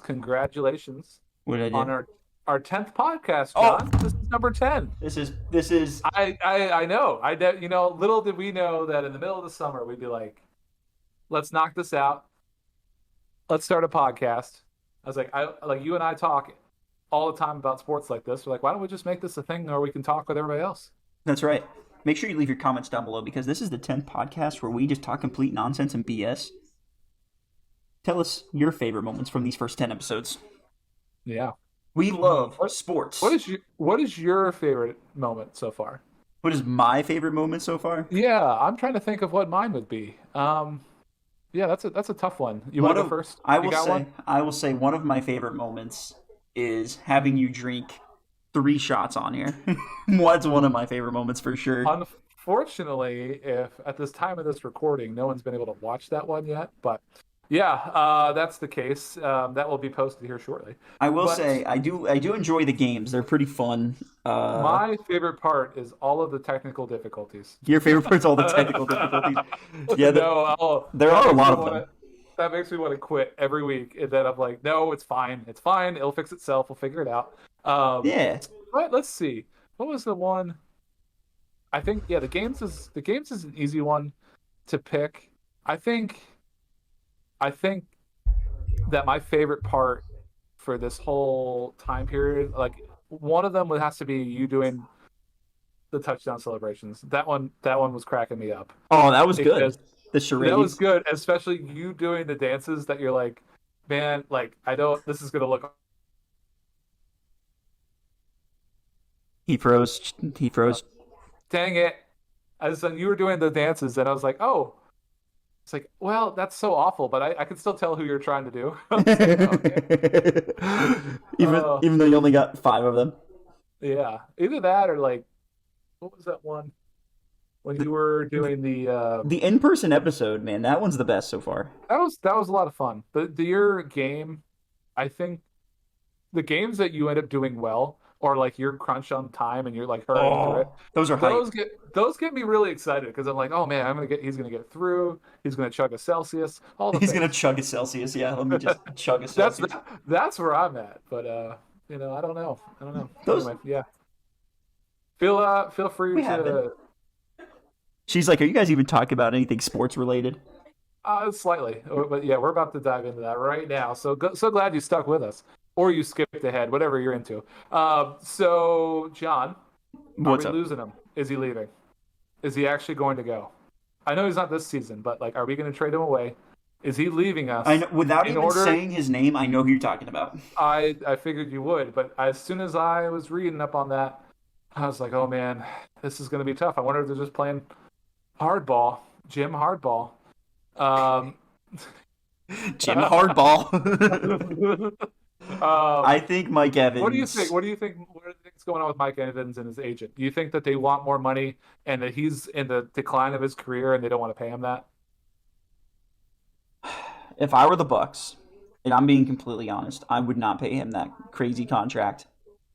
congratulations What did I do? on our 10th podcast, Oh! John. This is number 10. This is I know. Little did we know that in the middle of the summer we'd be like, let's knock this out. Let's start a podcast. was like, you and I talk all the time about sports like this. We're like, why don't we just make this a thing where we can talk with everybody else? That's right. Make sure you leave your comments down below because this is the 10th podcast where we just talk complete nonsense and BS. Tell us your favorite moments from these first 10 episodes. Yeah. We love sports. What is your favorite moment so far? What is my favorite moment so far? Yeah, I'm trying to think of what mine would be. Yeah, that's a tough one. You want to go first? I You got one? I will say one of my favorite moments is having you drink 3 shots on here. What's one of my favorite moments for sure. Unfortunately, if at this time of this recording, no one's been able to watch that one yet, but yeah, that's the case. That will be posted here shortly. I will say I do enjoy the games. They're pretty fun. My favorite part is all of the technical difficulties. Your favorite part's all the technical difficulties. Yeah, there are a lot of them. That makes me want to quit every week. And then I'm like, no, it's fine. It's fine. It'll fix itself. We'll figure it out. Yeah. But let's see. What was the one? I think the games is an easy one to pick. I think that my favorite part for this whole time period, like one of them has to be you doing the touchdown celebrations. That one was cracking me up. Oh, that was good. The charades. That was good, especially you doing the dances that you're like, man, like this is gonna look. He froze. Dang it! You were doing the dances, and I was like, oh. It's like, well, that's so awful, but I can still tell who you're trying to do. Even though you only got 5 of them. Yeah, either that or like, what was that one when you were doing the in-person episode? Man, that one's the best so far. That was a lot of fun. Your game, I think, the games that you end up doing well, or like you're crunch on time and you're like hurrying through it. Those are hype. Those get me really excited because I'm like, oh man, he's gonna get through. He's gonna chug a Celsius. He's gonna chug a Celsius. Yeah, let me just chug a Celsius. That's where I'm at. But I don't know. Those... Anyway, yeah. Feel free to. She's like, are you guys even talking about anything sports related? Slightly, but yeah, we're about to dive into that right now. So glad you stuck with us. Or you skipped ahead, whatever you're into. So, John, What's we up? losing him? Is he leaving? Is he actually going to go? I know he's not this season, but like, are we going to trade him away? Is he leaving us? I know, without even saying his name, I know who you're talking about. I figured you would, but as soon as I was reading up on that, I was like, oh man, this is going to be tough. I wonder if they're just playing hardball, Jim Hardball. Jim Hardball. I think Mike Evans. What do you think? What do you think is going on with Mike Evans and his agent? Do you think that they want more money and that he's in the decline of his career and they don't want to pay him that? If I were the Bucs, and I'm being completely honest, I would not pay him that crazy contract.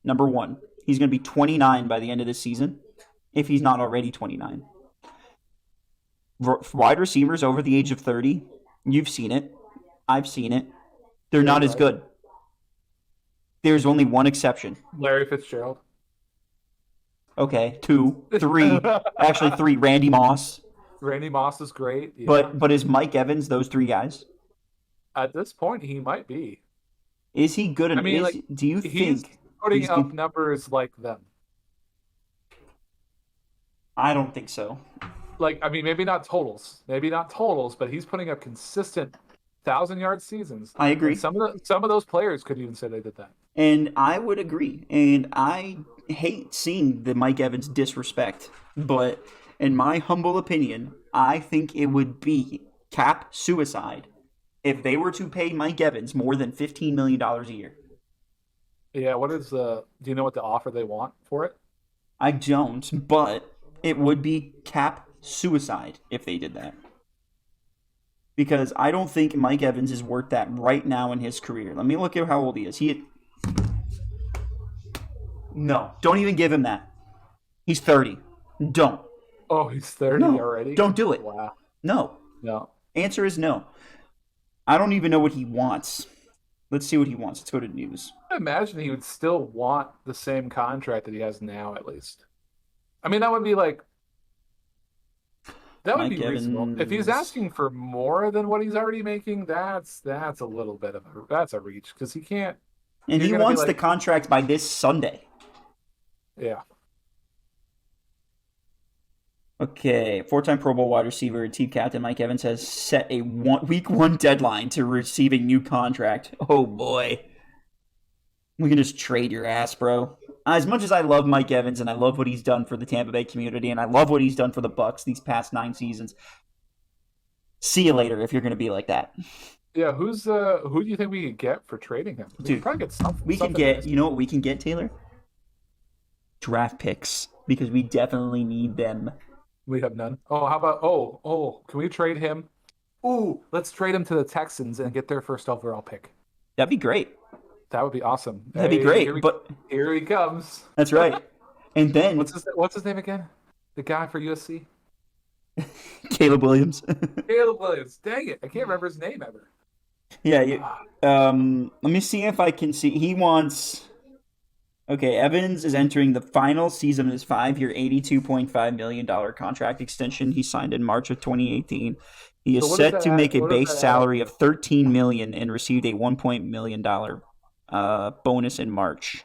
Number one, he's going to be 29 by the end of this season, if he's not already 29. Wide receivers over the age of 30, you've seen it. I've seen it. They're not as good. There's only one exception. Larry Fitzgerald. Okay, 2, 3. Actually, 3. Randy Moss. Randy Moss is great. Yeah. But is Mike Evans those 3 guys? At this point, he might be. Is he good enough? Do you he's think putting up numbers like them? I don't think so. Like, I mean, maybe not totals, but he's putting up consistent 1,000-yard seasons. I agree. And some of those players could even say they did that. And I would agree. And I hate seeing the Mike Evans disrespect. But in my humble opinion, I think it would be cap suicide if they were to pay Mike Evans more than $15 million a year. Yeah, do you know what the offer they want for it? I don't, but it would be cap suicide if they did that. Because I don't think Mike Evans is worth that right now in his career. Let me look at how old he is. No, don't even give him that. He's 30. Don't. Oh, he's 30 already? Don't do it. Wow. No. Answer is no. I don't even know what he wants. Let's see what he wants. Let's go to news. I imagine he would still want the same contract that he has now, at least. I mean, that would be like That would Mike be reasonable. If he's Evans. asking for more than what he's already making, that's a little bit of a reach because he can't. And You're he gonna be wants the like, contract by this Sunday. yeah. Okay, four-time Pro Bowl wide receiver and team captain Mike Evans has set a week 1 deadline to receive a new contract. Oh boy. We can just trade your ass, bro. As much as I love Mike Evans and I love what he's done for the Tampa Bay community and I love what he's done for the Bucs these past 9 seasons, see you later if you're going to be like that. Yeah, who do you think we could get for trading him? We Dude, could probably get something. We can something get, nice. you know what we can get, Taylor? Draft picks, because we definitely need them. We have none. Oh, how about can we trade him? Ooh, let's trade him to the Texans and get their first overall pick. That'd be great. That would be awesome. That'd be great, but here he comes. That's right. And then What's his name again? The guy for USC? Caleb Williams. Caleb Williams. Dang it, I can't remember his name ever. Yeah. Let me see if I can see. He wants. Okay, Evans is entering the final season of his 5-year, $82.5 million contract extension he signed in March of 2018. He is set to make a base salary of $13 million and received a $1 million bonus in March.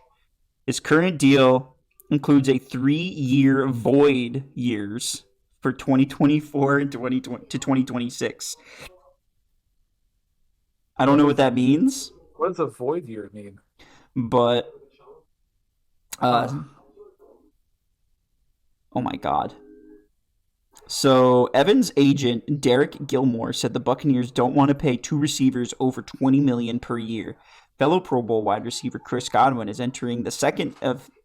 His current deal includes a 3-year void years for 2024 and 2026. I don't know what that means. What does a void year mean? But oh my God. So Evans' agent Derek Gilmore said the Buccaneers don't want to pay 2 receivers over $20 million per year. Fellow Pro Bowl wide receiver Chris Godwin is entering the second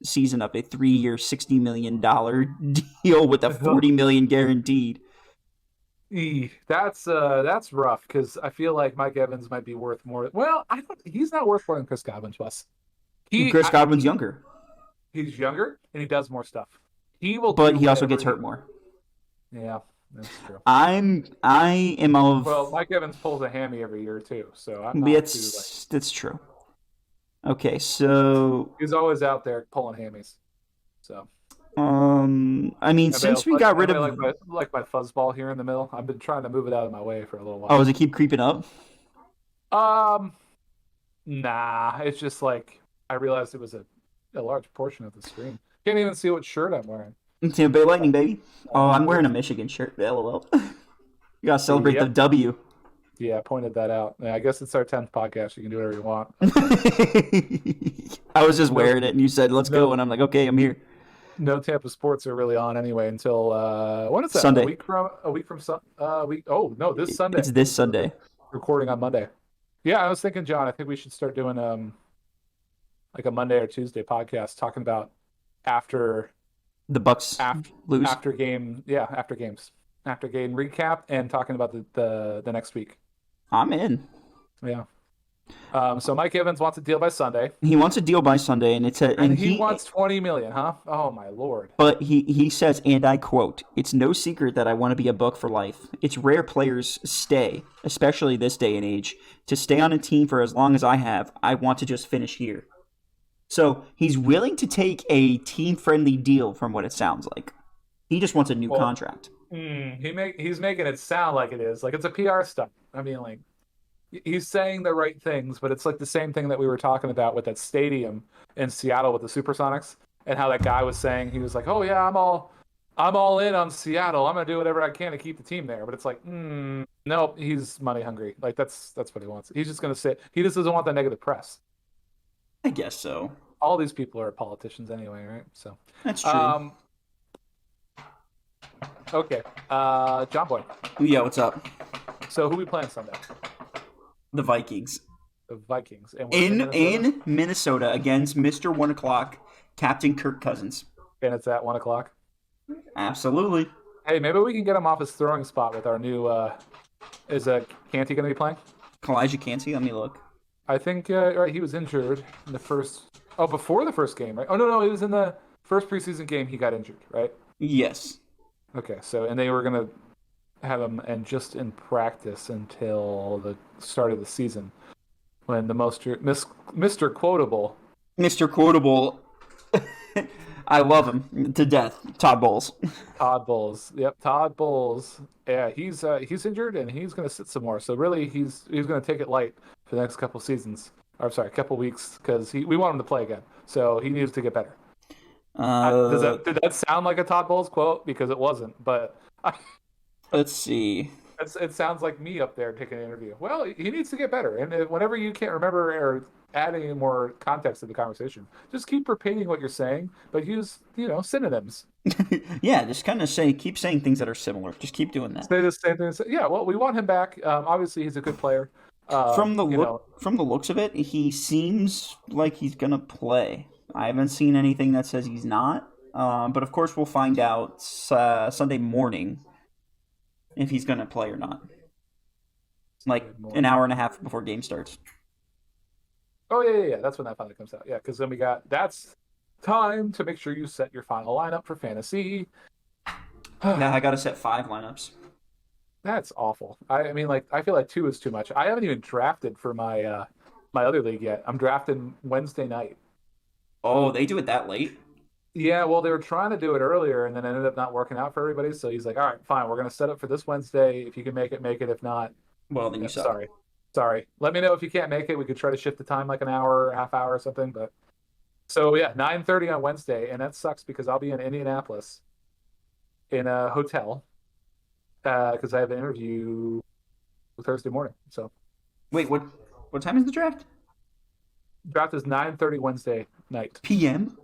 season of a 3-year, $60 million deal with a $40 million guaranteed. That's rough because I feel like Mike Evans might be worth more. Well, he's not worth more than Chris Godwin to us. Chris Godwin's younger. He's younger and he does more stuff. He will, but he also gets hurt more. Yeah, that's true. I am of. Well, Mike Evans pulls a hammy every year too, so I'm not that's true. Okay, so he's always out there pulling hammies. So. I mean, since we got rid of like my fuzzball here in the middle, I've been trying to move it out of my way for a little while. Oh, does it keep creeping up? Nah, it's just like I realized it was a large portion of the screen. Can't even see what shirt I'm wearing. Tampa Bay Lightning, baby. Oh, I'm wearing a Michigan shirt. LOL. You gotta celebrate the W. Yeah, I pointed that out. Yeah, I guess it's our 10th podcast. You can do whatever you want. I was just wearing it, and you said, "Let's go," and I'm like, "Okay, I'm here." No Tampa sports are really on anyway until when is that? Sunday. A week from Oh no, this Sunday. It's this Sunday. Recording on Monday. Yeah, I was thinking, John. I think we should start doing like a Monday or Tuesday podcast talking about after the Bucs lose after game recap and talking about the next week. I'm in. Yeah. So Mike Evans wants a deal by Sunday. He wants a deal by Sunday, and he wants $20 million, huh? Oh my lord! But he says, and I quote, "It's no secret that I want to be a Buc for life. It's rare players stay, especially this day and age. To stay on a team for as long as I have, I want to just finish here." So he's willing to take a team-friendly deal, from what it sounds like. He just wants a new contract. He's making it sound like it is, like it's a PR stunt. I mean, like. He's saying the right things, but it's like the same thing that we were talking about with that stadium in Seattle with the Supersonics, and how that guy was saying, he was like, "Oh yeah, I'm all in on Seattle. I'm gonna do whatever I can to keep the team there." But it's like, nope, he's money hungry. Like that's what he wants. He's just gonna say he just doesn't want the negative press. I guess so. All these people are politicians anyway, right? So that's true. Okay, John Boy. Yeah, what's up? So who we playing Sunday? The Vikings. The Vikings. And in Minnesota against Mr. 1 o'clock, Captain Kirk Cousins. And it's at 1 o'clock? Absolutely. Hey, maybe we can get him off his throwing spot with our new... is Canty going to be playing? Kalijah Canty? Let me look. I think right, he was injured in the first... Oh, before the first game, right? Oh, no, it was in the first preseason game he got injured, right? Yes. Okay, so... And they were going to have him and just in practice until the start of the season when the Mr. Quotable I love him to death. Todd Bowles. Todd Bowles. Yep, Todd Bowles. Yeah, he's injured and he's going to sit some more. So really, he's going to take it light for the next couple seasons. Or sorry, couple weeks because we want him to play again. So he needs to get better. Did that sound like a Todd Bowles quote? Because it wasn't, but Let's see. it sounds like me up there taking an interview. Well, he needs to get better, and whenever you can't remember or add any more context to the conversation, just keep repeating what you're saying, but use synonyms. Yeah, just kind of keep saying things that are similar. Just keep doing that. Say the same thing. Yeah, well, we want him back. Obviously, he's a good player. From the looks of it, he seems like he's gonna play. I haven't seen anything that says he's not. But of course, we'll find out Sunday morning if he's gonna play or not. Like an hour and a half before game starts. Oh yeah. That's when that finally comes out. Yeah, because then that's time to make sure you set your final lineup for fantasy. Now I gotta set 5 lineups. That's awful. I mean, like, I feel like 2 is too much. I haven't even drafted for my my other league yet. I'm drafting Wednesday night. Oh, they do it that late? Yeah, well, they were trying to do it earlier, and then ended up not working out for everybody. So he's like, "All right, fine. We're gonna set up for this Wednesday. If you can make it, make it. If not, Well, then you suck. sorry. Let me know if you can't make it. We could try to shift the time like an hour, half hour, or something. But so yeah, 9:30 on Wednesday, and that sucks because I'll be in Indianapolis in a hotel because I have an interview Thursday morning. So Wait, what time is the draft? draft is 9:30 Wednesday night PM?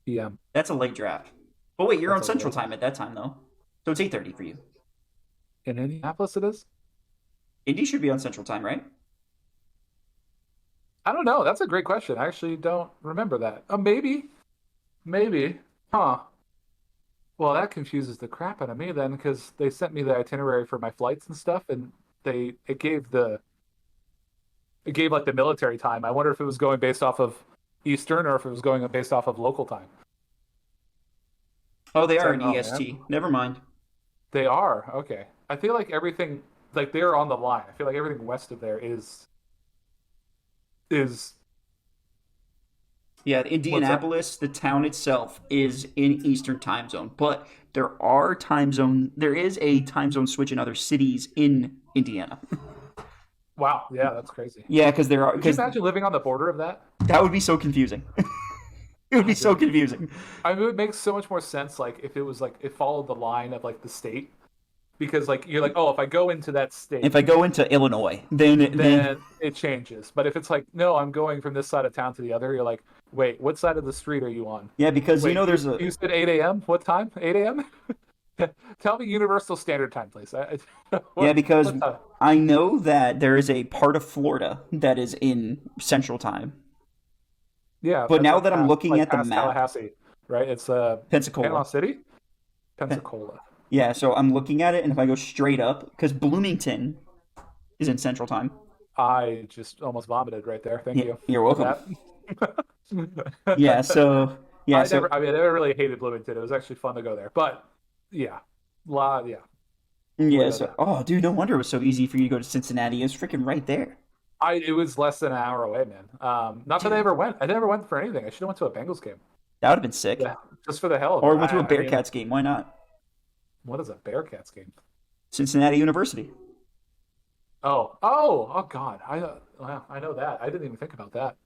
p.m. That's a late draft. But wait, you're That's on a Central late- Time at that time, though. So it's 8:30 for you. In Indianapolis, it is. Indy should be on Central Time, right? I don't know. That's a great question. I actually don't remember that. Maybe. Huh. Well, that confuses the crap out of me then, because they sent me the itinerary for my flights and stuff, and it gave like the military time. I wonder if it was going based off of Eastern or if it was going based off of local time. Oh, they are Sorry, in EST. Never mind. They are okay. I feel like everything, like they're on the line. I feel like everything west of there is Yeah, Indianapolis, the town itself, is in Eastern Time Zone, but there is a time zone switch in other cities in Indiana. wow. Yeah, that's crazy. Yeah, because there are. Could you Because imagine living on the border of that? that would be so confusing. It would be so confusing. I mean, it would make so much more sense, like if it was like it followed the line of like the state, because like you're like, oh, if I go into that state, If I go into Illinois, then it changes. But if it's like, no, I'm going from this side of town to the other, you're like, wait, what side of the street are you on? yeah, because Wait, there's a You said 8 a.m. What time? 8 a.m. Tell me Universal Standard Time, please. yeah, because what time? I know that there is a part of Florida that is in Central Time. Yeah, But that's now like that I'm looking at the past map, Tallahassee, right? It's Panama Pensacola. City, Pensacola. Yeah, so I'm looking at it, and if I go straight up, because Bloomington is in Central Time. I just almost vomited right there. Thank you. You're for welcome. that. Yeah, so yeah, I never really hated Bloomington. It was actually fun to go there. But yeah, yeah. yeah, so oh, dude, no wonder it was so easy for you to go to Cincinnati. It's freaking right there. It was less than an hour away, man. Not that I ever went. I never went for anything. I should have went to a Bengals game. That would have been sick. Yeah, just for the hell of it. Or went to a I mean, Bearcats game. Why not? what is a Bearcats game? Cincinnati University. Oh, God. I know that. I didn't even think about that.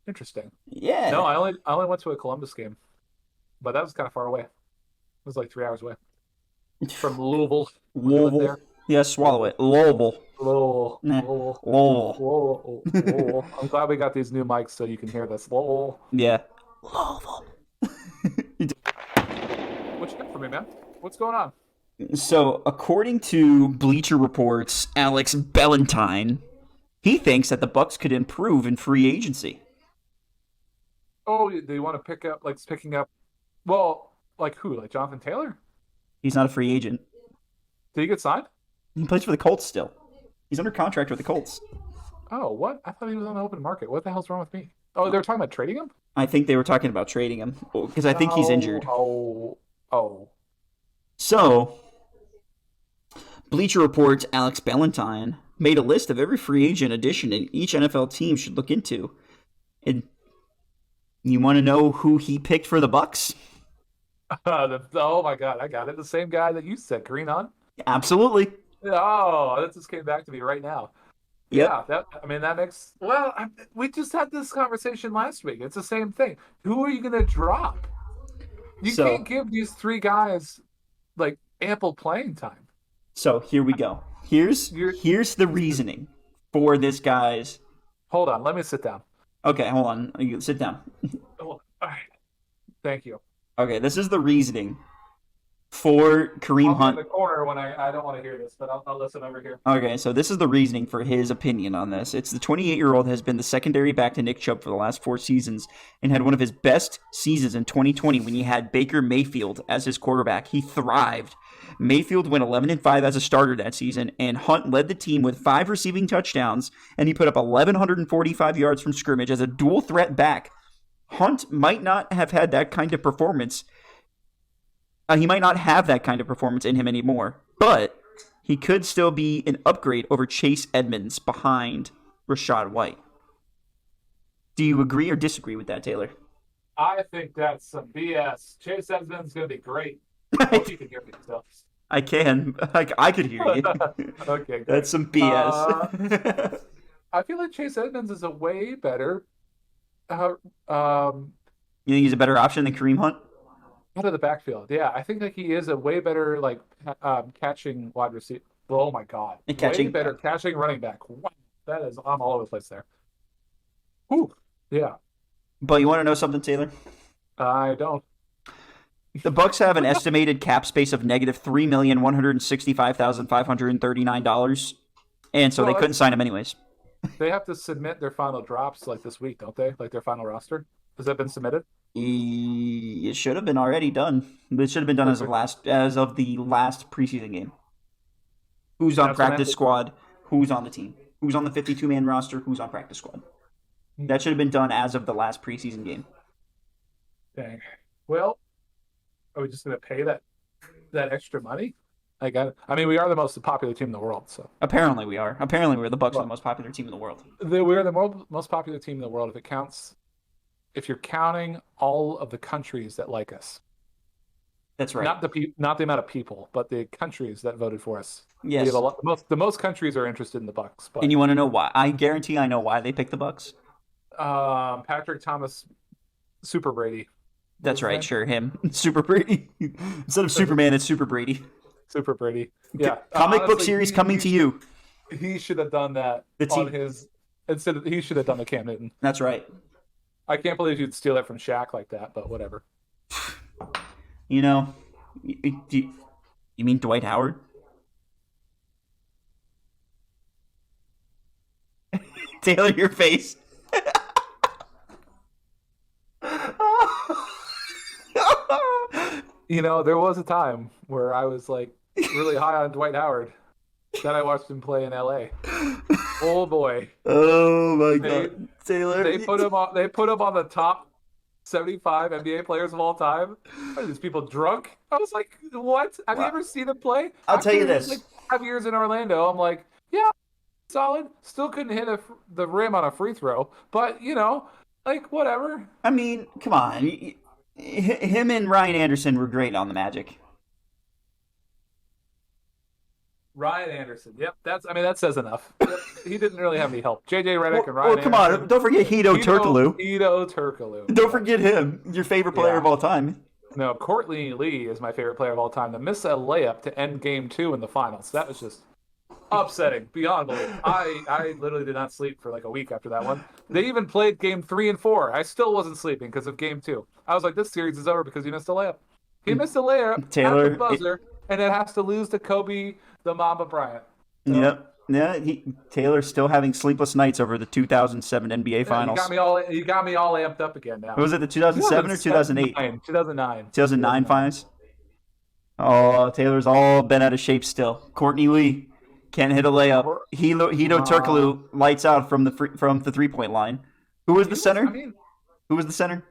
Interesting. Yeah. No, I only went to a Columbus game, but that was kind of far away. It was like 3 hours away from Louisville. Louisville. Yeah, swallow it. Louisville. Louisville. Nah. Louisville. Louisville. Louisville. I'm glad we got these new mics so you can hear this. Louisville. Yeah. Louisville. What you got for me, man? What's going on? So, according to Bleacher Report's Alex Ballentine, he thinks that the Bucs could improve in free agency. Oh, they want to picking up. Well, like who? Like Jonathan Taylor? He's not a free agent. Did he get signed? He plays for the Colts still. He's under contract with the Colts. Oh, what? I thought he was on the open market. What the hell's wrong with me? Oh, they were talking about trading him? I think they were talking about trading him because I think he's injured. Oh. So, Bleacher Report's Alex Ballentine made a list of every free agent addition each NFL team should look into. And You want to know who he picked for the Bucs? Oh my God, I got it. The same guy that you said, Kareem Hunt. Absolutely. Oh, that just came back to me right now. Yep. Yeah, that makes. Well, we just had this conversation last week. It's the same thing. Who are you going to drop? You So can't give these three guys like ample playing time. so here we go. Here's You're here's the reasoning for this guy's. Hold on. Let me sit down. Okay, hold on. You sit down. Oh, all right. Thank you. Okay, this is the reasoning for Kareem I'll be in Hunt. the corner when I don't want to hear this, but I'll listen over here. Okay, so this is the reasoning for his opinion on this. It's the 28-year-old has been the secondary back to Nick Chubb for the last 4 seasons and had one of his best seasons in 2020 when he had Baker Mayfield as his quarterback. He thrived. Mayfield went 11-5 as a starter that season, and Hunt led the team with 5 receiving touchdowns, and he put up 1,145 yards from scrimmage as a dual threat back. Hunt might not have had that kind of performance. He might not have that kind of performance in him anymore, but he could still be an upgrade over Chase Edmonds behind Rachaad White. Do you agree or disagree with that, Taylor? I think that's some BS. Chase Edmonds is going to be great. I hope you can hear me still. I can. I could hear you. Okay, great. That's some BS. I feel like Chase Edmonds is a way better You think he's a better option than Kareem Hunt? out of the backfield. Yeah, I think like he is a way better like catching wide receiver. Oh my God, And catching- way better catching running back. Wow, that is I'm all over the place there. Whew. Yeah, But you want to know something, Taylor? I don't. The Bucs have an estimated cap space of negative $3,165,539, and so Well, they couldn't sign him anyways. They have to submit their final drops like this week, don't they? Like their final roster. Has that been submitted? It should have been already done. It should have been done as of the last preseason game. Who's on That's what practice happened. squad? Who's on the team? Who's on the 52-man roster? Who's on practice squad? That should have been done as of the last preseason game. Dang. Well, are we just going to pay that extra money? I mean, we are the most popular team in the world, so Apparently we are. Apparently we're the Bucs are the most popular team in the world. we are the most popular team in the world if it counts. If you're counting all of the countries that like us, That's right. not the amount of people, but the countries that voted for us. Yes. We have a lot, the most countries are interested in the Bucs. But And you want to know why? I guarantee I know why they picked the Bucs. Patrick Thomas, Super Brady. That's What's his right, name? sure, him. Super Brady. Instead of Superman, it's Super Brady. Super Brady. Yeah. Comic book Honestly, series coming to you. He should have done that The on team- his instead of he should have done the Cam Newton. That's right. I can't believe you'd steal it from Shaq like that, but whatever. You know, you mean Dwight Howard? Taylor, your face. You know, there was a time where I was like really high on Dwight Howard. Then I watched him play in LA. Oh boy. Oh my They- God, Taylor. They put him on the top 75 NBA players of all time. Are these people drunk? I was like, what? Have you ever seen him play? I'll tell you After, this. Like 5 years in Orlando, I'm like, yeah, solid. Still couldn't hit the rim on a free throw, but you know, like whatever. I mean, come on. Him and Ryan Anderson were great on the Magic. Ryan Anderson. Yep, that says enough. Yep, he didn't really have any help. JJ Redick and Ryan. Well, come Anderson. on. Don't forget Hito Turkoglu. Hito Turkoglu. Don't forget him. Your favorite player Yeah. of all time. No, Courtney Lee is my favorite player of all time. To miss a layup to end Game 2 in the finals, that was just upsetting beyond belief. I literally did not sleep for like a week after that one. They even played Game 3 and 4. I still wasn't sleeping because of Game 2. I was like, this series is over because he missed a layup. He missed a layup Taylor, at the buzzer, and it has to lose to Kobe the Mamba Bryant. So, Yep. Yeah, Taylor's still having sleepless nights over the 2007 NBA yeah, Finals. You got me all amped up again now. Was it the 2007 or 2008? 2009. 2009 Finals? Oh, Taylor's all bent out of shape still. Courtney Lee can't hit a layup. Hito Turkoglu lights out from the 3-point line. Who was the center? Who was the center?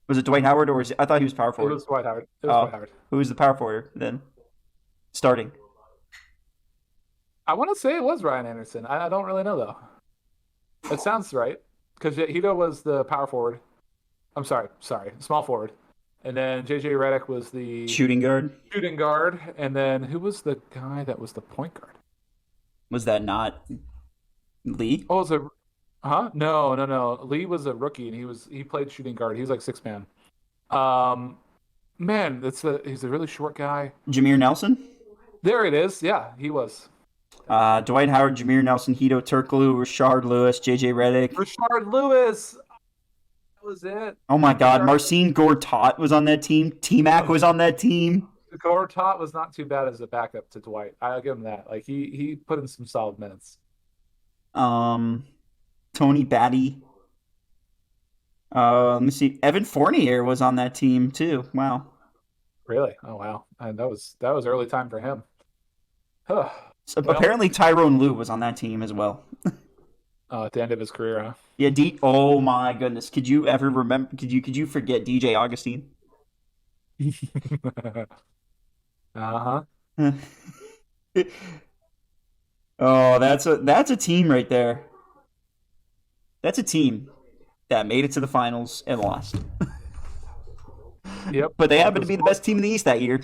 Was it Dwight Howard or I thought he was power It forward. was Dwight Howard. It was Dwight Howard. Who was the power forward then? Starting. I want to say it was Ryan Anderson. I don't really know though. It sounds right because Hito was the power forward, I'm sorry, small forward. And then JJ Redick was the Shooting guard. shooting guard. And then who was the guy that was the point guard? Was that not Lee? Oh, was it? Huh? No. Lee was a rookie, and he played shooting guard. He was like 6 man. Um, man, he's a really short guy. Jameer Nelson? There it is. Yeah, he was. Dwight Howard, Jameer Nelson, Hito Turkoglu, Rashard Lewis, JJ Redick. Rashard Lewis. That was it. Oh my God, Marcin Gortat was on that team. T-Mac was on that team. Gortat was not too bad as a backup to Dwight. I'll give him that. Like he put in some solid minutes. Tony Batty. Let me see. Evan Fournier was on that team too. Wow. Really? Oh wow. And that was early time for him. Huh. So apparently Tyrone Lue was on that team as well. At the end of his career, huh? Yeah, oh my goodness. Could you ever remember could you forget DJ Augustine? Uh-huh. Oh, that's a team right there. That's a team that made it to the finals and lost. Yep. But they happened to be the best team in the East that year.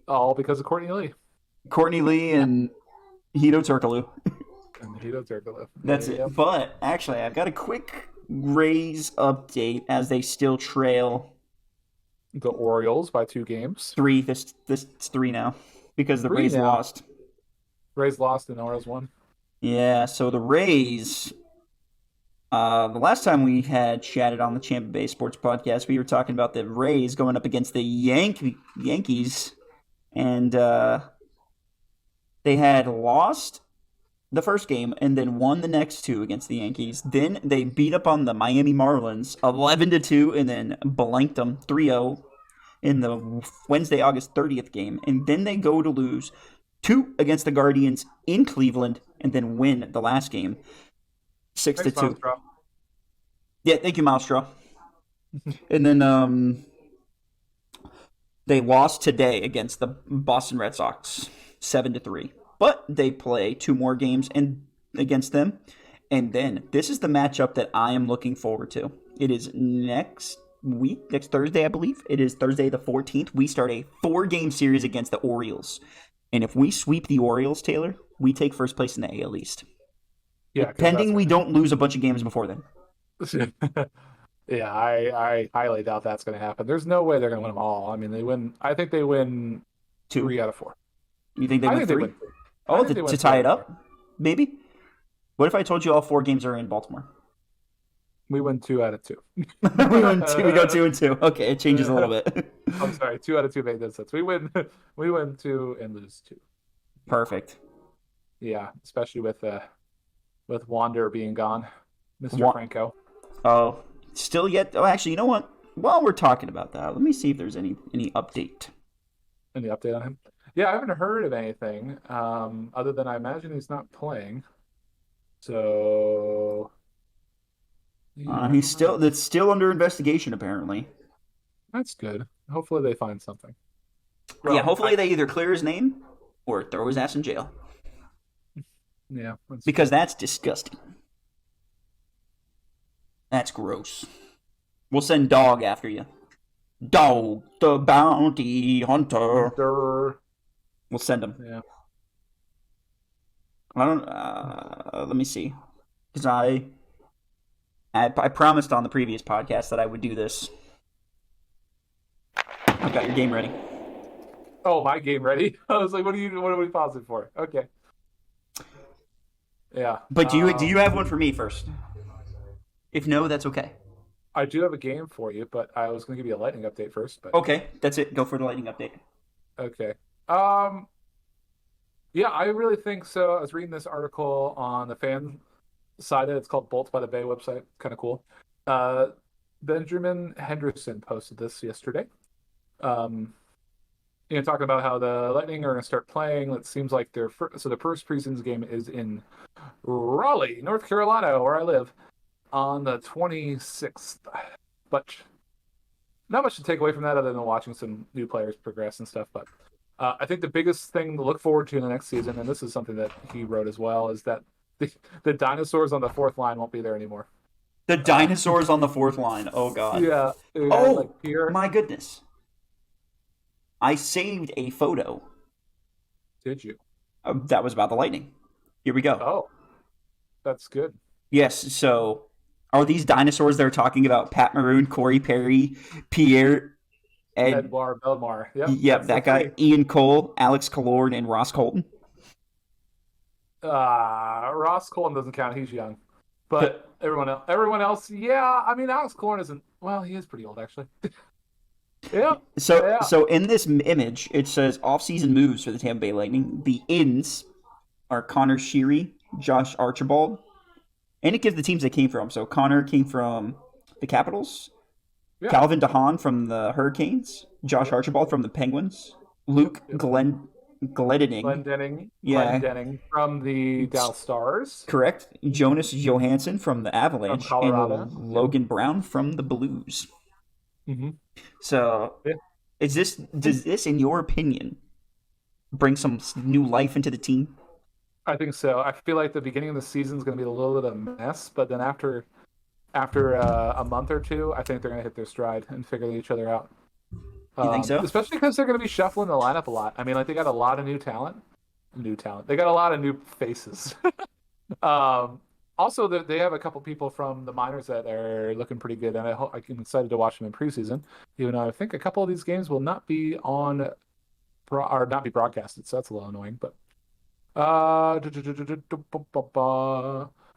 All because of Courtney Lee. Courtney Lee and Hito Turkoglu. And Hito Turkoglu. That's it. But actually, I've got a quick Rays update as they still trail The Orioles by 2 games. 3. This it's 3 now because the 3 Rays now. lost. Rays lost and Orioles won. Yeah, so the Rays. The last time we had chatted on the Champion Bay Sports Podcast, we were talking about the Rays going up against the Yankees, and they had lost the first game and then won the next 2 against the Yankees. Then they beat up on the Miami Marlins 11-2 and then blanked them 3-0 in the Wednesday, August 30th game. And then they go to lose 2 against the Guardians in Cleveland and then win the last game 6-2. Yeah, thank you, Miles Straw. And then they lost today against the Boston Red Sox 7-3. But they play 2 more games against them. And then this is the matchup that I am looking forward to. It is next Thursday, I believe. It is Thursday the 14th. We start a 4-game series against the Orioles. And if we sweep the Orioles, Taylor, we take first place in the AL East. Yeah, pending we don't lose a bunch of games before then. Yeah, I highly doubt that's going to happen. There's no way they're going to win them all. I mean, I think they win 2. 3 out of 4. You think they win 3? They win 3. Oh, to tie it up? Maybe? What if I told you all 4 games are in Baltimore? We win 2 out of 2. We go 2-2. Okay, it changes a little bit. I'm sorry, 2 out of 2 made no sense. We win 2 and lose 2. Perfect. Yeah, especially with Wander being gone, Mr. Franco. Oh, still yet? Oh, actually, you know what? While we're talking about that, let me see if there's any update. Any update on him? Yeah, I haven't heard of anything other than I imagine he's not playing. So That's still under investigation apparently. That's good. Hopefully they find something. Well, yeah, hopefully they either clear his name or throw his ass in jail. Yeah, because that's disgusting. That's gross. We'll send Dog after you. Dog, the bounty hunter. We'll send him. Yeah. I don't. Let me see, because I promised on the previous podcast that I would do this. I've got your game ready. Oh, my game ready? I was like, what are we pausing for? Okay. Yeah. But do you have one for me first? If no, that's okay. I do have a game for you, but I was going to give you a lightning update first. But okay, that's it. Go for the lightning update. Okay. Yeah, I really think so. I was reading this article on the fan side. It's called Bolts by the Bay website. Kind of cool. Benjamin Henderson posted this yesterday. Talking about how the Lightning are going to start playing. It seems like the first preseason game is in Raleigh, North Carolina, where I live, on the 26th. But not much to take away from that other than watching some new players progress and stuff. But I think the biggest thing to look forward to in the next season, and this is something that he wrote as well, is that the dinosaurs on the 4th line won't be there anymore. The dinosaurs on the fourth line. Oh god. Yeah, yeah, like Oh Pierre. my goodness. I saved a photo Did you? that was about the Lightning. Here we go. Oh, that's good. Yes, so are these dinosaurs they're talking about Pat Maroon, Corey Perry, Pierre, Ed, Edouard Belmar. Yep, yep, that's the that guy, three. Ian Cole, Alex Killorn, and Ross Colton? Ross Colton doesn't count. He's young, but everyone else, yeah. I mean, Alex Colton isn't. Well, he is pretty old actually. Yeah, So, yeah. so in this image, it says off-season moves for the Tampa Bay Lightning. The ins are Connor Sheary, Josh Archibald, and it gives the teams they came from. So Connor came from the Capitals, Yeah. Calvin DeHaan from the Hurricanes, Josh Archibald from the Penguins, Luke Glendening, Glendening. Yeah. Glendening from the Dallas Stars. correct, Jonas Johansson from the Avalanche, From Colorado. and Logan Brown from the Blues. Mm-hmm. So, Yeah. does this, in your opinion, bring some new life into the team? I think so. I feel like the beginning of the season is going to be a little bit of a mess, but then after a month or two, I think they're going to hit their stride and figure each other out. You think so? Especially because they're going to be shuffling the lineup a lot. I mean, like they got a lot of new talent. They got a lot of new faces. Also, they have a couple people from the minors that are looking pretty good, and I'm excited to watch them in preseason. Even though I think a couple of these games will not be on or not be broadcasted, so that's a little annoying. But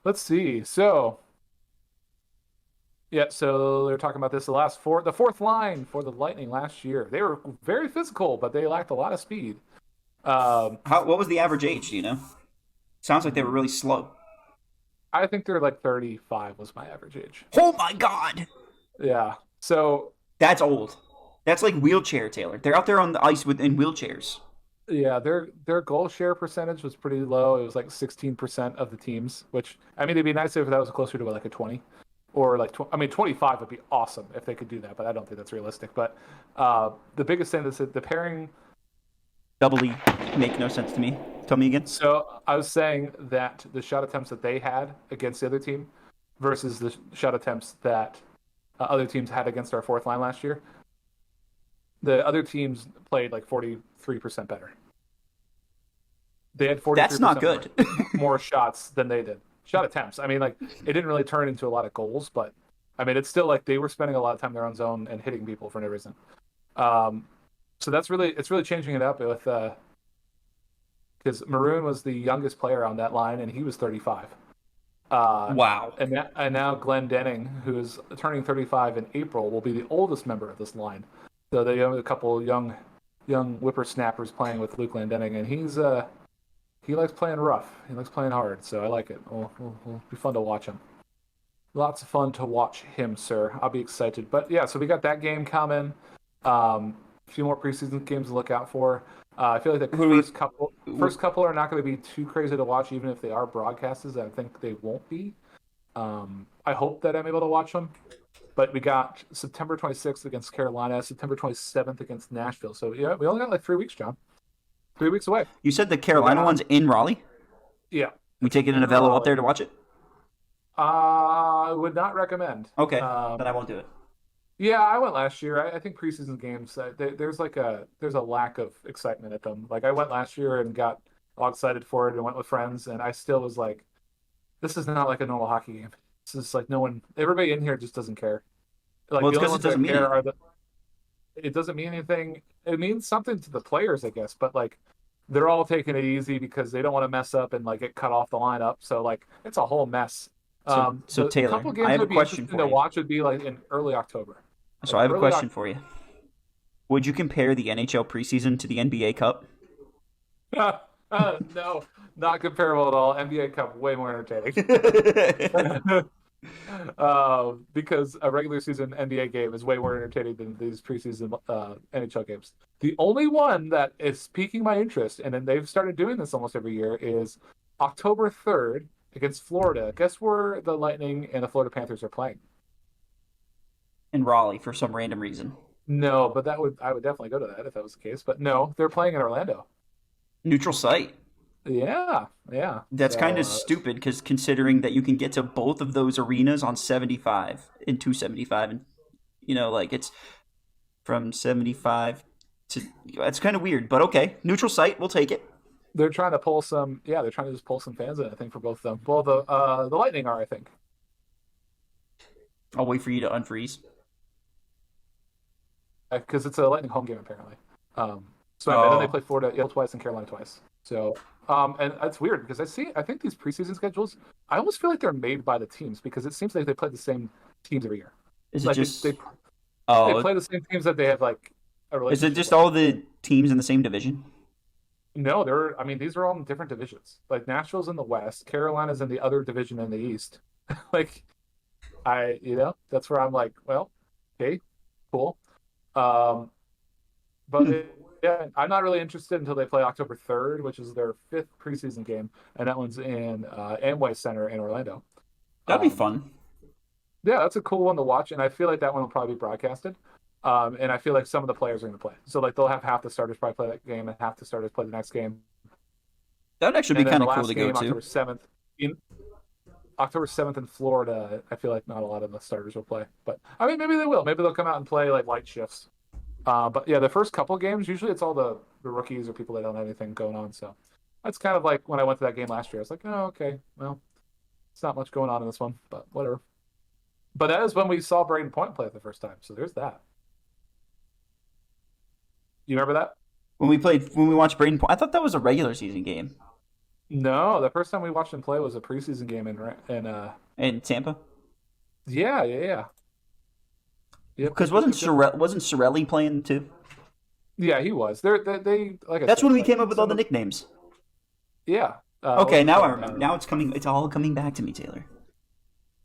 let's see. So yeah, so they're talking about this. The fourth line for the Lightning last year. They were very physical, but they lacked a lot of speed. What was the average age? Do you know? Sounds like they were really slow. I think they're like 35 was my average age. Oh my god, Yeah. So that's old. That's like wheelchair Taylor. They're out there on the ice in wheelchairs. yeah, their goal share percentage was pretty low. It was like 16% of the teams, which I mean, it'd be nice if that was closer to like a 20, or like 25 would be awesome if they could do that, but I don't think that's realistic. But the biggest thing is that the pairing. Doubly make no sense to me. Tell me again. So I was saying that the shot attempts that they had against the other team versus the shot attempts that other teams had against our fourth line last year, the other teams played like 43% better. They had 43% That's not good. more shots than they did. Shot attempts. I mean, like it didn't really turn into a lot of goals, but I mean, it's still like they were spending a lot of time in their own zone and hitting people for no reason. So it's really changing it up with because Maroon was the youngest player on that line and he was 35. Wow. And now Glenn Denning, who is turning 35 in April, will be the oldest member of this line. So they have a couple young whippersnappers playing with Luke Glendening, and he likes playing rough. He likes playing hard, so I like it. It'll be fun to watch him. Lots of fun to watch him, sir. I'll be excited. But yeah, so we got that game coming. A few more preseason games to look out for. I feel like the first couple are not going to be too crazy to watch, even if they are broadcasts. I think they won't be. I hope that I'm able to watch them. But we got September 26th against Carolina, September 27th against Nashville. So yeah, we only got like 3 weeks, John. 3 weeks away. You said the Carolina one's in Raleigh? Yeah. We taking an Avello up there to watch it? I would not recommend. Okay, then I won't do it. Yeah, I went last year. I think preseason games, there's a lack of excitement at them. Like I went last year and got all excited for it and went with friends, and I still was like, this is not like a normal hockey game. This is like everybody in here just doesn't care. Like Well, it's the 'cause only it doesn't ones that mean care are it doesn't mean anything. It means something to the players, I guess, but like they're all taking it easy because they don't want to mess up and like get cut off the lineup. So like it's a whole mess. So Taylor, a couple games I have a would be question interesting for to you. watch would be like in early October. So I have a question for you. Would you compare the NHL preseason to the NBA Cup? No, not comparable at all. NBA Cup way more entertaining. Because a regular season NBA game is way more entertaining than these preseason NHL games. The only one that is piquing my interest, and then they've started doing this almost every year, is October 3rd against Florida. Guess where the Lightning and the Florida Panthers are playing? In Raleigh for some random reason. No, but I would definitely go to that if that was the case. But no, they're playing in Orlando. Neutral site. Yeah. That's So, kind of stupid because considering that you can get to both of those arenas on 75 and 275, and like it's from 75 to. It's kind of weird, but okay. Neutral site, we'll take it. they're trying to pull some. Yeah, they're trying to just pull some fans in. I think for both of them. Well, the Lightning are, I think. I'll wait for you to unfreeze. Because it's a Lightning home game apparently. And then they Oh, play Florida Yale twice and Carolina twice. So, and it's weird because I think these preseason schedules, I almost feel like they're made by the teams because it seems like they play the same teams every year. is it Like just? they Oh, play the same teams that they have like a is it relationship just with. all the teams in the same division? No, I mean, these are all in different divisions. Like Nashville's in the West, Carolina's in the other division in the East. Like that's where I'm like, well, okay, cool. Um, But Hmm. yeah, I'm not really interested until they play October 3rd, which is their fifth preseason game, and that one's in Amway Center in Orlando. That'd be Um, fun. yeah, that's a cool one to watch, and I feel like that one will probably be broadcasted. And I feel like some of the players are going to play, so like they'll have half the starters probably play that game, and half the starters play the next game, That'd actually and be then kind the of cool last to go game, to. October 7th in Florida. I feel like not a lot of the starters will play, but I mean maybe they will. Maybe they'll come out and play like light shifts. But yeah, the first couple games, usually it's all the rookies or people that don't have anything going on. So that's kind of like when I went to that game last year. I was like, oh, okay, well, it's not much going on in this one, but whatever. But that is when we saw Braden Point play it the first time. So there's that. You remember that? When we watched Braden, I thought that was a regular season game No, the first time we watched him play was a preseason game in Tampa. yeah. Yep. Because wasn't Sorelli playing too? Yeah, he was. They like I That's said, when we like came up with all some the of, nicknames. yeah. Okay, What's now it I called? remember. Now it's coming. It's all coming back to me, Taylor.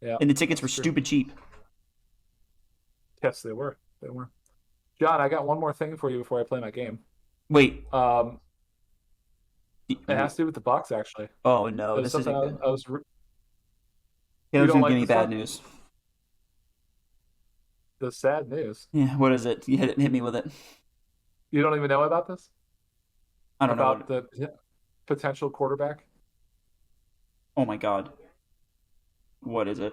Yeah, And the tickets were that's true. stupid cheap. Yes, they were. They were. John, I got one more thing for you before I play my game. Wait. Um, it has to do with the Bucs, actually. Oh It no, was this something isn't good. you Taylor's don't gonna like give me this bad one? news. The sad news. Yeah, what is it? You hit me with it. You don't even know about this? I don't know. About the potential quarterback? Oh my god. What is it?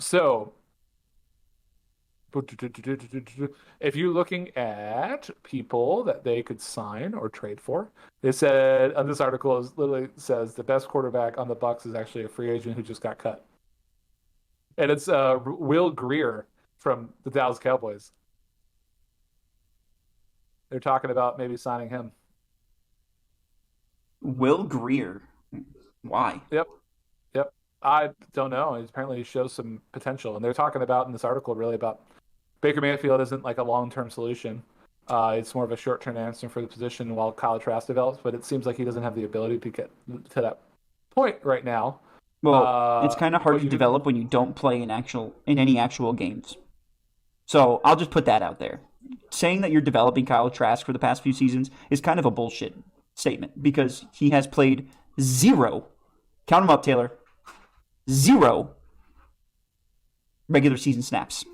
So if you're looking at people that they could sign or trade for, they said this article literally says the best quarterback on the Bucs is actually a free agent who just got cut, and it's Will Greer from the Dallas Cowboys. They're talking about maybe signing him. Will Greer. Why? Yep, yep. I don't know. Apparently, he shows some potential, and they're talking about in this article really about Baker Mayfield isn't like a long-term solution. It's more of a short-term answer for the position while Kyle Trask develops, but it seems like he doesn't have the ability to get to that point right now. Well, it's kind of hard But to you develop when you don't play in any actual games. So I'll just put that out there. Saying that you're developing Kyle Trask for the past few seasons is kind of a bullshit statement because he has played zero. Count them up, Taylor. Zero regular season snaps.